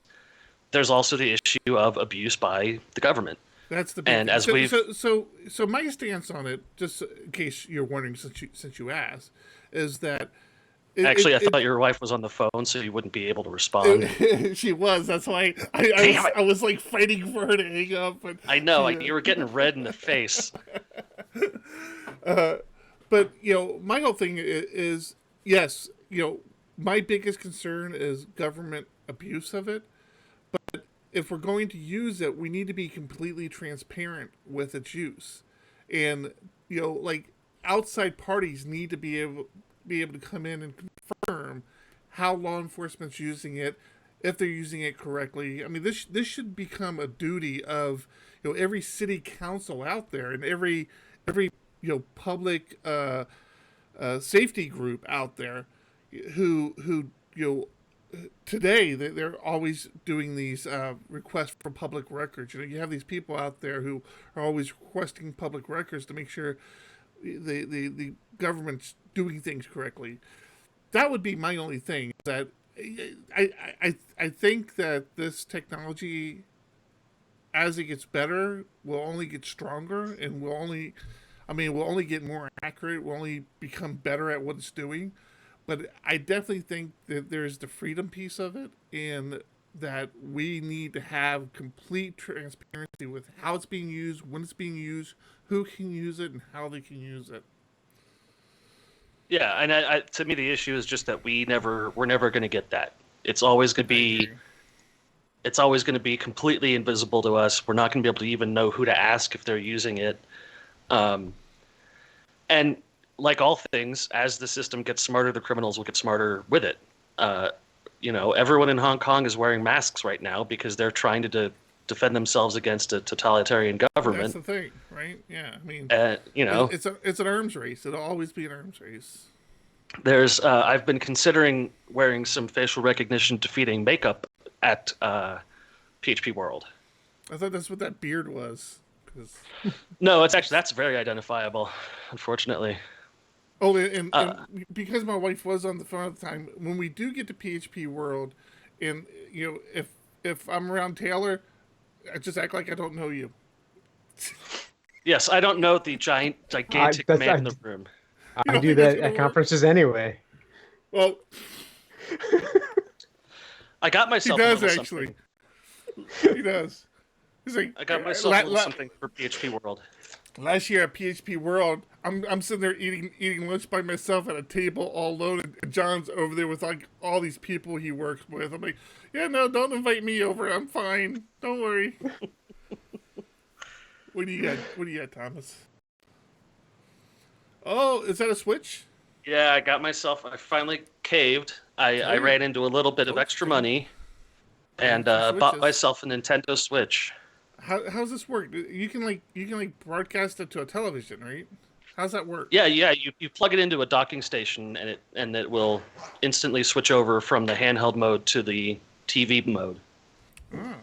there's also the issue of abuse by the government. That's the big and thing. as we've so my stance on it, just in case you're wondering, since you asked, is that I thought your wife was on the phone, so you wouldn't be able to respond. She was. That's why I was like fighting for her to hang up. But I know you were getting red in the face. But my whole thing is yes. My biggest concern is government abuse of it. But if we're going to use it, we need to be completely transparent with its use, and like outside parties need to be able to come in and confirm how law enforcement's using it, if they're using it correctly. I mean, this should become a duty of every city council out there and every public safety group out there who today they're always doing these requests for public records. You have these people out there who are always requesting public records to make sure the government's doing things correctly. That would be my only thing. That I think that this technology, as it gets better, will only get stronger, and will only get more accurate. Will only become better at what it's doing. But I definitely think that there's the freedom piece of it, and that we need to have complete transparency with how it's being used, when it's being used, who can use it, and how they can use it. Yeah, and to me, the issue is just that we're never going to get that. It's always going to be completely invisible to us. We're not going to be able to even know who to ask if they're using it. And like all things, as the system gets smarter, the criminals will get smarter with it. Everyone in Hong Kong is wearing masks right now because they're trying to defend themselves against a totalitarian government. That's the thing, right? Yeah, I mean, it's an arms race. It'll always be an arms race. There's I've been considering wearing some facial recognition defeating makeup at PHP World. I thought that's what that beard was. No, that's very identifiable, unfortunately. Oh, and because my wife was on the phone at the time, when we do get to PHP World, and if I'm around Taylor, I just act like I don't know you. Yes, I don't know the gigantic man in the room. I do that at conferences anyway. Well, I got myself. He does actually. He does. He's like, I got myself a little something for PHP World. Last year at PHP World, I'm sitting there eating lunch by myself at a table all alone, and John's over there with like all these people he works with. I'm like, yeah, no, don't invite me over. I'm fine. Don't worry. What do you got, Thomas? Oh, is that a Switch? Yeah, I finally caved. I ran into a little bit of extra money and bought myself a Nintendo Switch. How's this work? You can broadcast it to a television, right? How's that work? Yeah. You plug it into a docking station, and it will instantly switch over from the handheld mode to the TV mode. Oh.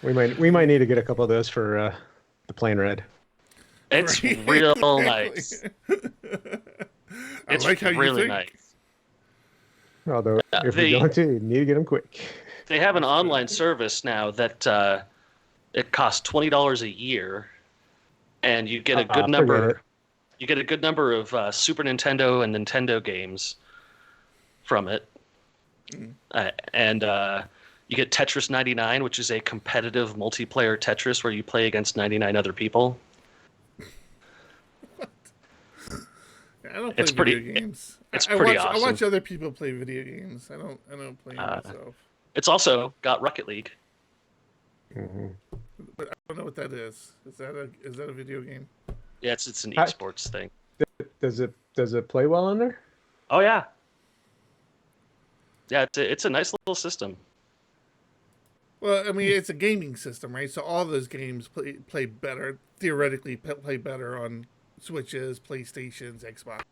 We might need to get a couple of those for the Plain Red. It's Right, real exactly. nice. I It's like how you really think. nice. Although, if we're going to, you need to get them quick. They have an online service now that it costs $20 a year, and you get a good number. You get a good number of Super Nintendo and Nintendo games from it, and you get Tetris 99, which is a competitive multiplayer Tetris where you play against 99 other people. I don't play video games. It's pretty I awesome. watch other people play video games. I don't play them myself. It's also got Rocket League. Mm-hmm. But I don't know what that is. Is that a video game? Yeah, it's an esports thing. Does it play well on there? Oh yeah. Yeah, it's a nice little system. Well, I mean, it's a gaming system, right? So all those games play better, theoretically play better on Switches, PlayStations, Xbox.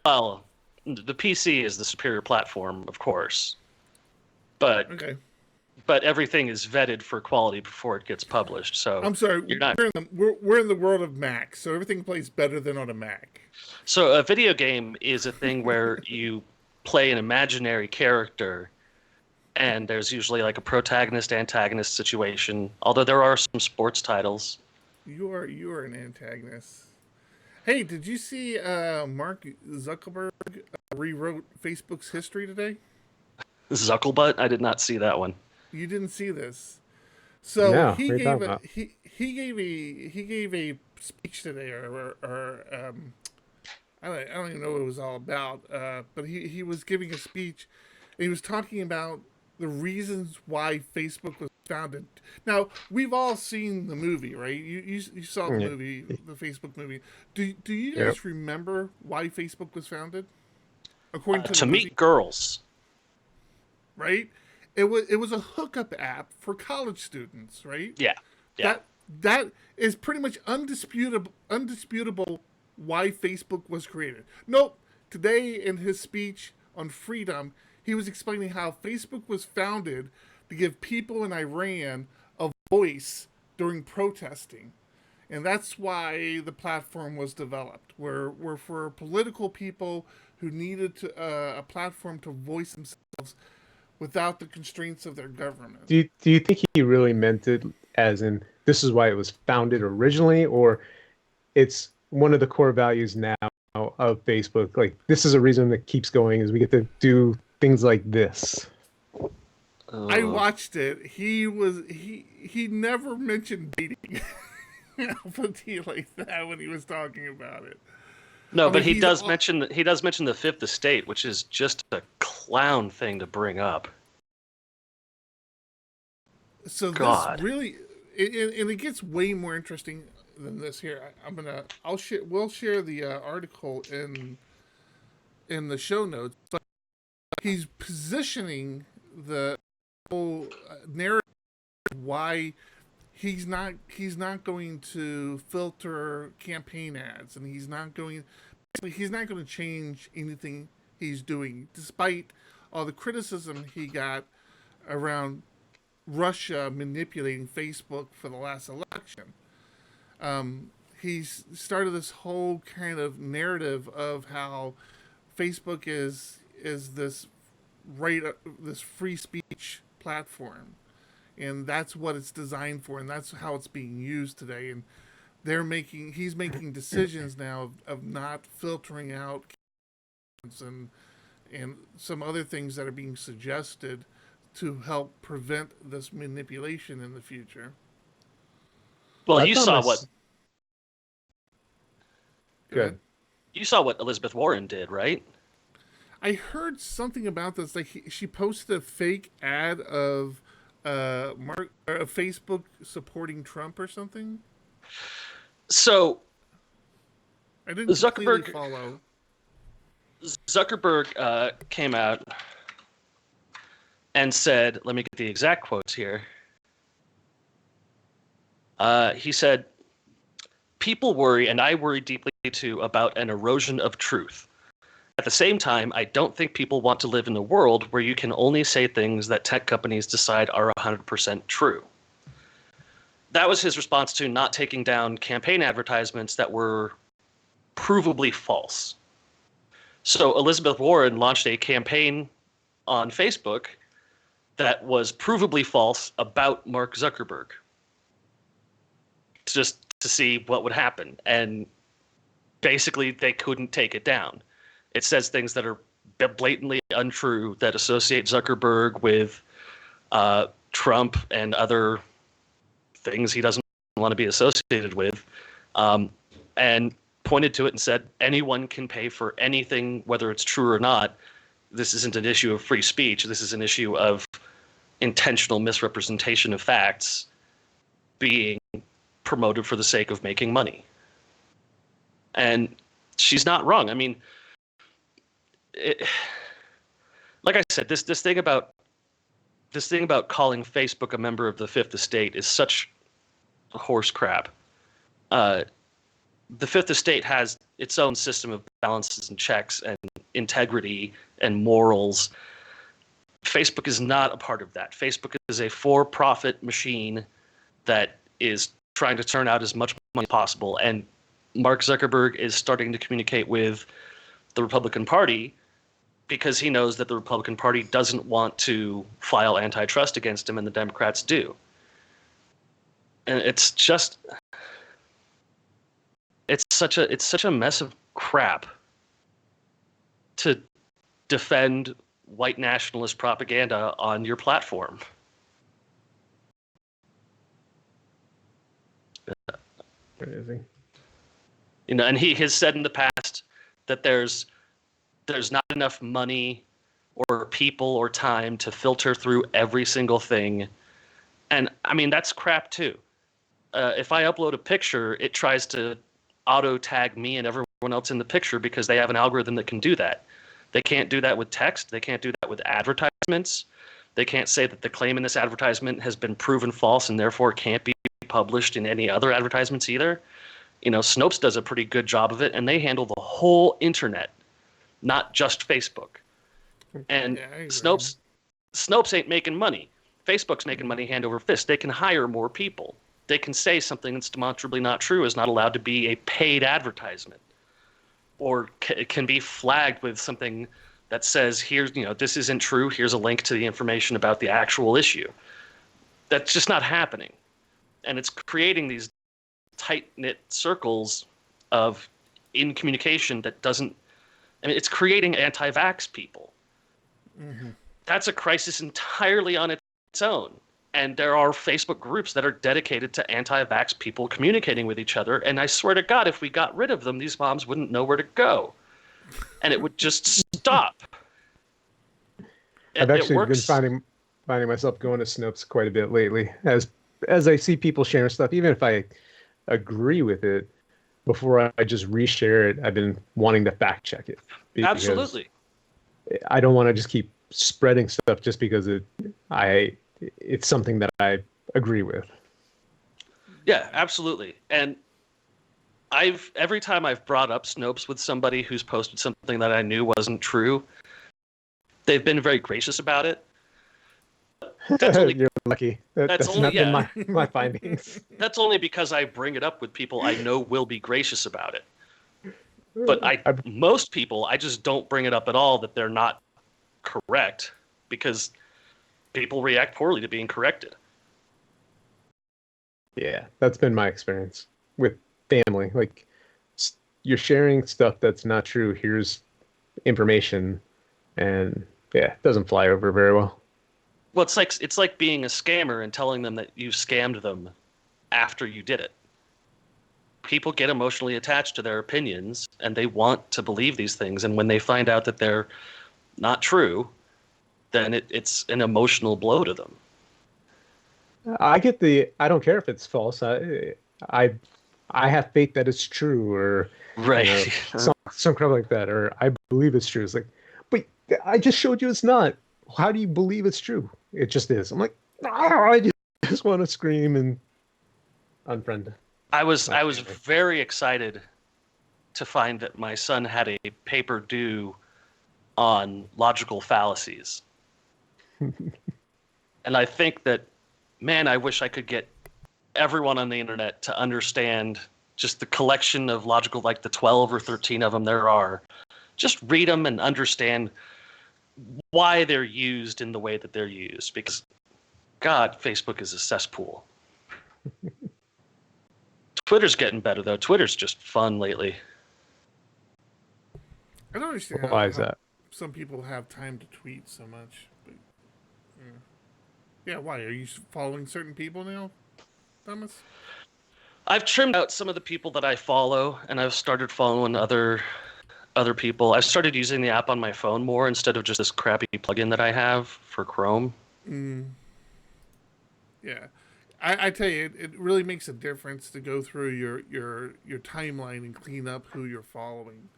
Well, the PC is the superior platform, of course. But okay. But everything is vetted for quality before it gets published. So I'm sorry, you're not... we're in the world of Mac, so everything plays better than on a Mac. So a video game is a thing where you play an imaginary character, and there's usually like a protagonist-antagonist situation, although there are some sports titles. You are an antagonist. Hey, did you see Mark Zuckerberg rewrote Facebook's history today? Zuckelbutt? I did not see that one. You didn't see this. So no, he gave a speech today, or I don't even know what it was all about. But he was giving a speech, and he was talking about the reasons why Facebook was founded. Now, we've all seen the movie, right? You saw the movie, the Facebook movie. Do you guys remember why Facebook was founded? According to meet girls, right? It was a hookup app for college students, right? Yeah. That is pretty much undisputable why Facebook was created. Nope. Today in his speech on freedom, he was explaining how Facebook was founded to give people in Iran a voice during protesting. And that's why the platform was developed, where for political people who needed a platform to voice themselves without the constraints of their government. Do you think he really meant it as in this is why it was founded originally, or it's one of the core values now of Facebook? Like, this is a reason that keeps going, is we get to do things like this. I watched it. He never mentioned dating. I'll put it like that when he was talking about it. No, but he does mention the Fifth Estate, which is just a clown thing to bring up. So God. This really, and it gets way more interesting than this here. We'll share the article in the show notes, but he's positioning the whole narrative why he's not going to filter campaign ads, and he's not going to change anything he's doing, despite all the criticism he got around Russia manipulating Facebook for the last election. He's started this whole kind of narrative of how Facebook is this free speech platform, and that's what it's designed for, and that's how it's being used today. And he's making decisions now of not filtering out and some other things that are being suggested to help prevent this manipulation in the future. Well, you saw what Elizabeth Warren did, right? I heard something about this. Like she posted a fake ad of Facebook supporting Trump or something. So I didn't completely follow. Zuckerberg came out and said, let me get the exact quotes here. He said, "People worry, and I worry deeply too, about an erosion of truth. At the same time, I don't think people want to live in a world where you can only say things that tech companies decide are 100% true. That was his response to not taking down campaign advertisements that were provably false. So Elizabeth Warren launched a campaign on Facebook that was provably false about Mark Zuckerberg, just to see what would happen. And basically, they couldn't take it down. It says things that are blatantly untrue that associate Zuckerberg with Trump and other things he doesn't want to be associated with, and pointed to it and said, anyone can pay for anything, whether it's true or not. This isn't an issue of free speech. This is an issue of intentional misrepresentation of facts being promoted for the sake of making money. And she's not wrong. I mean, like I said, this thing about calling Facebook a member of the Fifth Estate is such horse crap. The Fifth Estate has its own system of balances and checks and integrity and morals. Facebook is not a part of that. Facebook is a for-profit machine that is trying to turn out as much money as possible. And Mark Zuckerberg is starting to communicate with the Republican Party because he knows that the Republican Party doesn't want to file antitrust against him, and the Democrats do. And it's just... It's such a mess of crap to defend white nationalist propaganda on your platform. Crazy. You know, and he has said in the past that there's not enough money or people or time to filter through every single thing. And I mean, that's crap too. If I upload a picture, it tries to auto tag me and everyone else in the picture because they have an algorithm that can do that. They can't do that with text. They can't do that with advertisements. They can't say that the claim in this advertisement has been proven false and therefore can't be published in any other advertisements either. You know, Snopes does a pretty good job of it, and they handle the whole internet, not just Facebook. And Snopes ain't making money. Facebook's making money hand over fist. They can hire more people. They can say something that's demonstrably not true is not allowed to be a paid advertisement, or it can be flagged with something that says, here's, you know, this isn't true. Here's a link to the information about the actual issue. That's just not happening. And it's creating these tight-knit circles of in-communication that doesn't, I mean, it's creating anti-vax people. Mm-hmm. That's a crisis entirely on its own. And there are Facebook groups that are dedicated to anti-vax people communicating with each other. And I swear to God, if we got rid of them, these moms wouldn't know where to go. And it would just stop. I've actually been finding myself going to Snopes quite a bit lately. As I see people sharing stuff, even if I agree with it, before I just reshare it, I've been wanting to fact check it. Absolutely. I don't want to just keep spreading stuff just because it's something that I agree with. Yeah, absolutely. And every time I've brought up Snopes with somebody who's posted something that I knew wasn't true, they've been very gracious about it. You're lucky. That's not been my findings. That's only because I bring it up with people I know will be gracious about it. But most people, I just don't bring it up at all that they're not correct, because people react poorly to being corrected. Yeah, that's been my experience with family. Like, you're sharing stuff that's not true. Here's information, and yeah, it doesn't fly over very well. Well, it's like being a scammer and telling them that you scammed them after you did it. People get emotionally attached to their opinions, and they want to believe these things. And when they find out that they're not true, then it's an emotional blow to them. I don't care if it's false. I have faith that it's true, or right, some crap like that, or I believe it's true. It's like, but I just showed you it's not. How do you believe it's true? It just is. I'm like, I just want to scream and unfriend. I was very excited to find that my son had a paper due on logical fallacies. And I think that, man, I wish I could get everyone on the internet to understand just the collection of logical, like the 12 or 13 of them there are. Just read them and understand why they're used in the way that they're used. Because, God, Facebook is a cesspool. Twitter's getting better, though. Twitter's just fun lately. I don't understand why is that? Some people have time to tweet so much. But, yeah, why? Are you following certain people now, Thomas? I've trimmed out some of the people that I follow, and I've started following other people. I've started using the app on my phone more instead of just this crappy plugin that I have for Chrome. Yeah. I tell you, it really makes a difference to go through your timeline and clean up who you're following.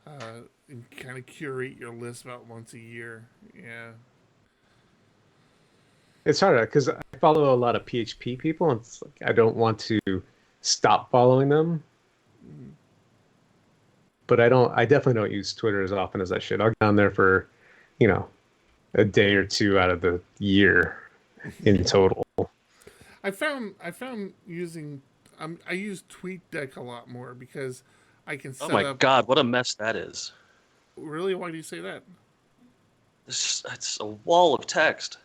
And kind of curate your list about once a year. Yeah. It's harder because I follow a lot of PHP people, and it's like I don't want to stop following them. But I definitely don't use Twitter as often as I should. I'll get on there for, a day or two out of the year in total. I found using I use TweetDeck a lot more because I can set up. Oh my God, what a mess that is! Really? Why do you say that? It's a wall of text.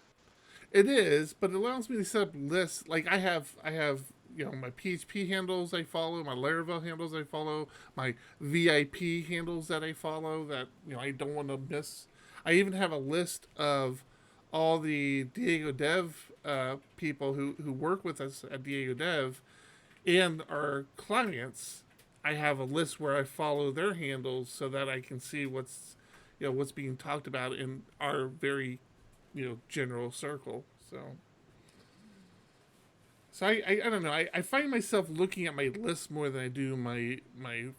It is, but it allows me to set up lists. Like I have my PHP handles I follow, my Laravel handles I follow, my VIP handles that I follow that I don't want to miss. I even have a list of all the DiegoDev people who work with us at DiegoDev and our clients. I have a list where I follow their handles so that I can see what's being talked about in our very general circle. So I don't know. I find myself looking at my list more than I do my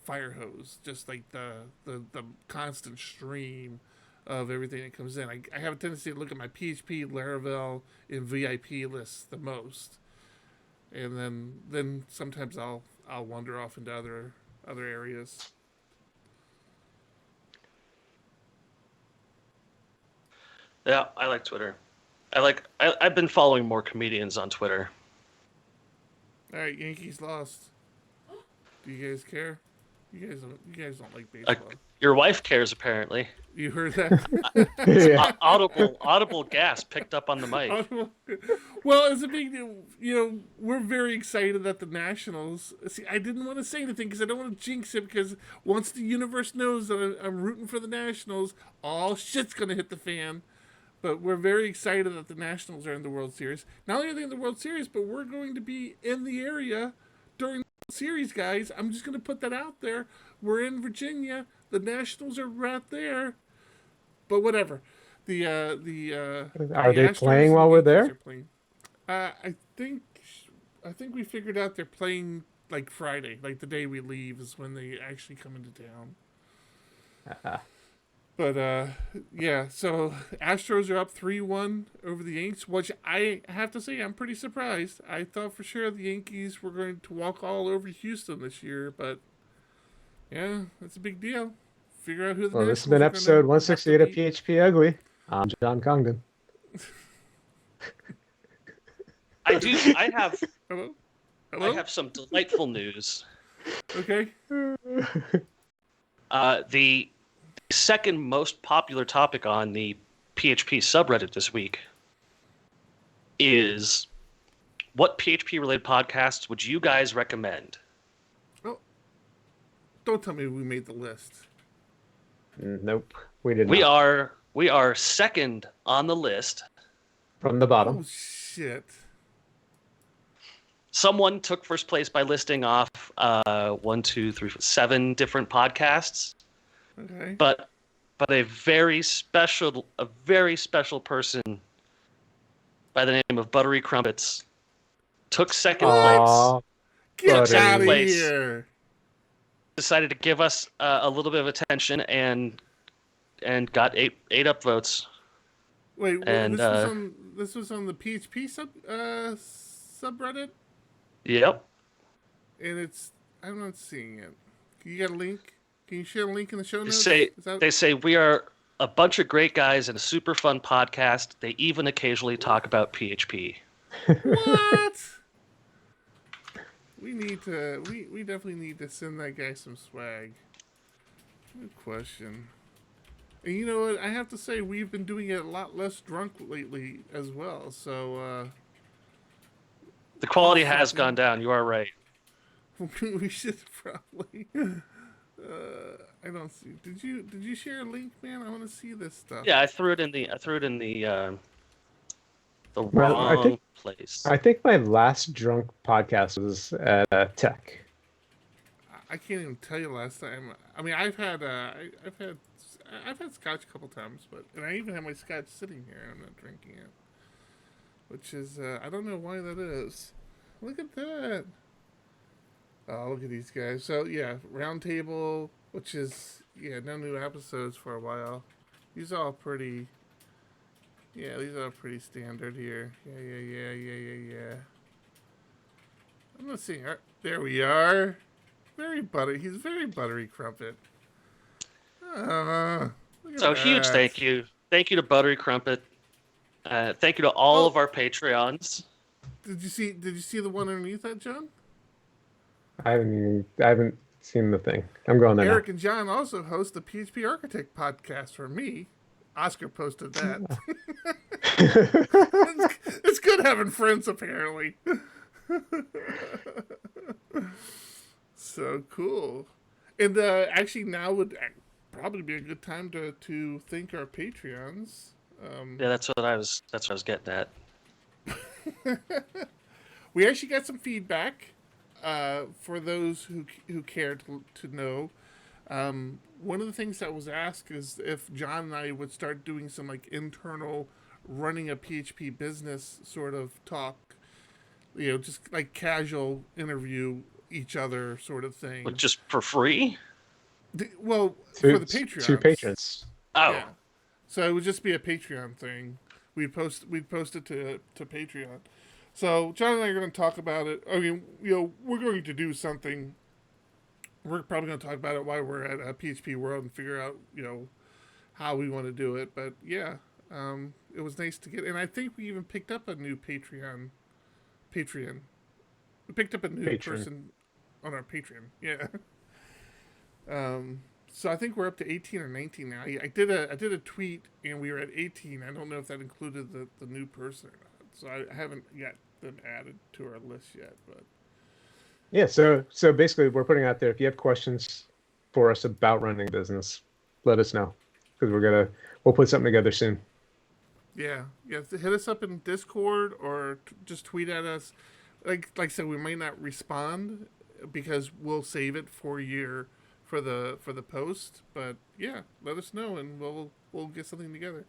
fire hose. Just like the constant stream of everything that comes in. I have a tendency to look at my PHP, Laravel, and VIP lists the most, and then sometimes I'll wander off into other areas. Yeah, I like Twitter. I've been following more comedians on Twitter. All right, Yankees lost. Do you guys care? You guys don't like baseball. Your wife cares, apparently. You heard that? Yeah. Audible gasp picked up on the mic. Well, it's a big deal. We're very excited that the Nationals. See, I didn't want to say anything because I don't want to jinx it. Because once the universe knows that I'm rooting for the Nationals, all shit's gonna hit the fan. But we're very excited that the Nationals are in the World Series. Not only are they in the World Series, but we're going to be in the area during the World Series, guys. I'm just going to put that out there. We're in Virginia. The Nationals are right there. But whatever. Are they playing while we're there? I think we figured out they're playing like Friday, like the day we leave is when they actually come into town. But, yeah, so Astros are up 3-1 over the Yanks, which I have to say I'm pretty surprised. I thought for sure the Yankees were going to walk all over Houston this year, but, yeah, that's a big deal. Figure out who the Well, Nationals this has been episode 168 of PHP Ugly. I'm John Congdon. Hello? I have some delightful news. Okay. The second most popular topic on the PHP subreddit this week is what PHP related podcasts would you guys recommend? Oh, don't tell me we made the list. Nope, we did not. We are second on the list from the bottom. Oh shit! Someone took first place by listing off 7 different podcasts. Okay. But a very special person by the name of Buttery Crumpets took second place. Get out of here! Decided to give us a little bit of attention and got eight upvotes. Wait, and, this was on the PHP subreddit? Yep. And I'm not seeing it. You got a link? Can you share a link in the show notes? They say we are a bunch of great guys and a super fun podcast. They even occasionally talk about PHP. What? We definitely need to send that guy some swag. Good question. And you know what? I have to say, we've been doing it a lot less drunk lately as well. So, the quality has gone down. You are right. we should probably. I don't see. Did you share a link, man? I want to see this stuff. Yeah, I threw it in the wrong place. I think my last drunk podcast was at Tech. I can't even tell you last time. I mean, I've had scotch a couple times, and I even have my scotch sitting here. I'm not drinking it, which is I don't know why that is. Look at that. Oh, look at these guys. So yeah, Roundtable, which is no new episodes for a while. These are all pretty. Yeah, these are pretty standard here. Yeah. I'm gonna see. There we are. Very buttery. He's very buttery crumpet. So huge thank you. Thank you to Buttery Crumpet. Thank you to all of our Patreons. Did you see the one underneath that, John? I haven't seen the thing. I'm going there. Eric now. and John also host the PHP Architect podcast for me. Oscar posted that. It's good having friends, apparently. So cool. And actually, now would probably be a good time to thank our Patreons. Yeah, that's what I was getting at. We actually got some feedback for those who care to know. One of the things that was asked is if John and I would start doing some like internal running a PHP business sort of talk, just like casual interview each other sort of thing. Well, just for free? For the Patreons. 2 patrons. Oh. Yeah. So it would just be a Patreon thing. We'd post it to Patreon. So John and I are going to talk about it. I mean, we're going to do something. We're probably going to talk about it while we're at PHP World and figure out, how we want to do it. But yeah, it was nice to get. And I think we even picked up a new Patreon. We picked up a new person on our Patreon. Yeah. So I think we're up to 18 or 19 now. I did a tweet and we were at 18. I don't know if that included the new person or not. So I haven't got them added to our list yet, but yeah. So basically, we're putting out there. If you have questions for us about running a business, let us know because we'll put something together soon. Yeah. Hit us up in Discord or just tweet at us. Like I said, we might not respond because we'll save it for the post. But yeah, let us know and we'll get something together.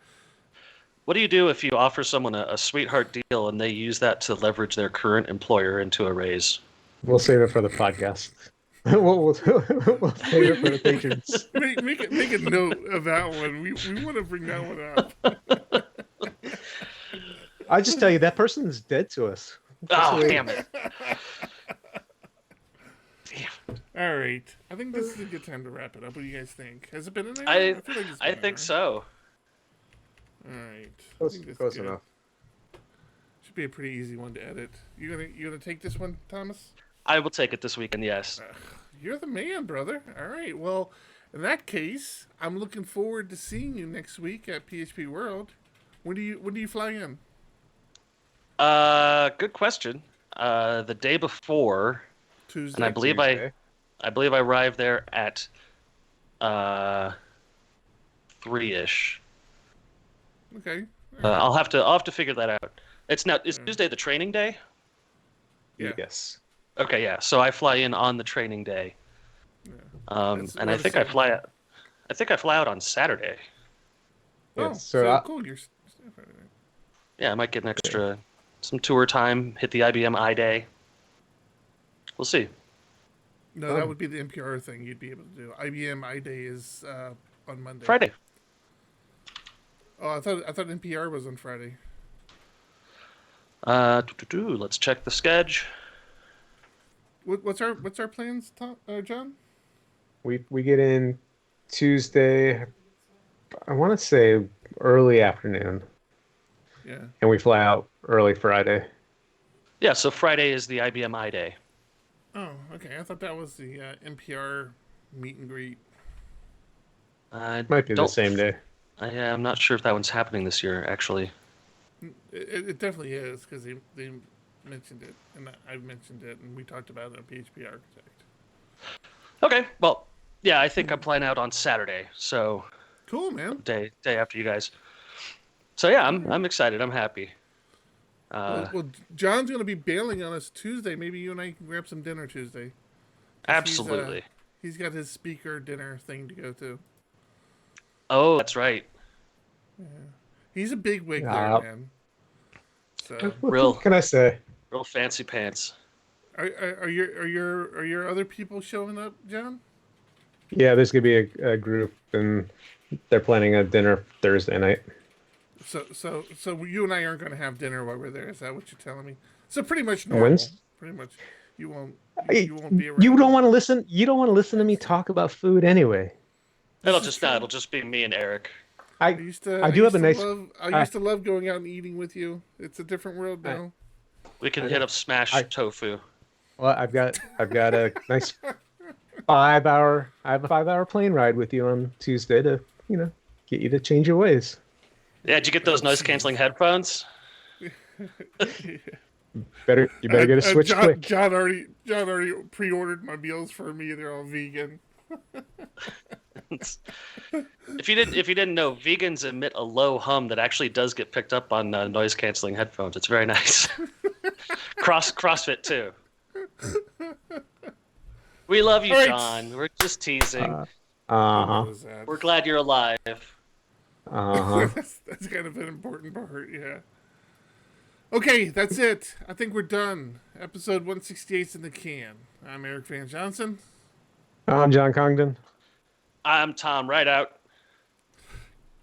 What do you do if you offer someone a sweetheart deal and they use that to leverage their current employer into a raise? We'll save it for the podcast. we'll save it for the patrons. Make a note of that one. We want to bring that one up. I just tell you that person is dead to us. Damn it! All right, I think this is a good time to wrap it up. What do you guys think? Has it been an hour? I feel like it's been I an think hour. so. All right, Close enough. Should be a pretty easy one to edit. You gonna take this one, Thomas? I will take it this weekend. Yes. You're the man, brother. All right. Well, in that case, I'm looking forward to seeing you next week at PHP World. When do you fly in? Good question. The day before, Tuesday. and I believe Tuesday. I arrived there at 3-ish. Okay. I'll have to figure that out. Is Tuesday the training day? Yeah. Yes. Okay, yeah. So I fly in on the training day. Yeah. And I think I fly out. I think I fly out on Saturday. Oh, Yeah, so cool. You're. Yeah, I might get an extra some tour time. Hit the IBM I-Day. We'll see. No, that would be the NPR thing you'd be able to do. IBM iDay is on Monday. Friday. Oh, I thought NPR was on Friday. Let's check the schedule. What's our plans, Tom, John? We get in Tuesday. I want to say early afternoon, Yeah. and we fly out early Friday. Yeah, so Friday is the IBM I Day. Oh, okay. I thought that was the NPR meet and greet. Might be the same day. I'm not sure if that one's happening this year, actually. It definitely is because they mentioned it, and I've mentioned it, and we talked about it on PHP Architect. Okay, well, yeah, I think I'm flying out on Saturday, so cool, man. Day after you guys. So yeah, I'm excited. I'm happy. Well, John's gonna be bailing on us Tuesday. Maybe you and I can grab some dinner Tuesday. Absolutely. He's got his speaker dinner thing to go to. Oh, that's right. Yeah. He's a big wig there, man. So what can I say? Real fancy pants. Are your other people showing up, John? Yeah, there's gonna be a group, and they're planning a dinner Thursday night. So you and I aren't going to have dinner while we're there. Is that what you're telling me? So pretty much normal. Pretty much, you won't be around. You don't want to listen. You don't want to listen to me talk about food anyway. It'll just be me and Eric. I used to love going out and eating with you. It's a different world now. We can hit up Smash Tofu. Well, I've got a nice 5 hour. I have a 5 hour plane ride with you on Tuesday to get you to change your ways. Yeah, did you get those noise canceling headphones? You better get a Switch quick. John already pre-ordered my meals for me. They're all vegan. If you didn't know, vegans emit a low hum that actually does get picked up on noise canceling headphones. It's very nice. CrossFit too. We love you, John. We're just teasing. We're glad you're alive. That's kind of an important part, yeah. Okay, that's it. I think we're done. Episode 168's in the can. I'm Eric Van Johnson. I'm John Congdon. I'm Tom Rideout.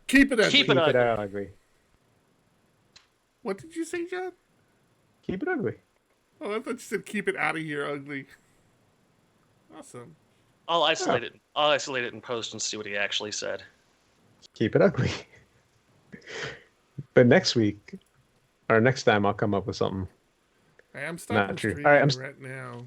Keep it ugly. Keep it ugly. What did you say, John? Keep it ugly. Oh, I thought you said keep it out of here ugly. Awesome. I'll isolate it. I'll isolate it in post and see what he actually said. Keep it ugly. But next time I'll come up with something. I'm stopping streaming right now.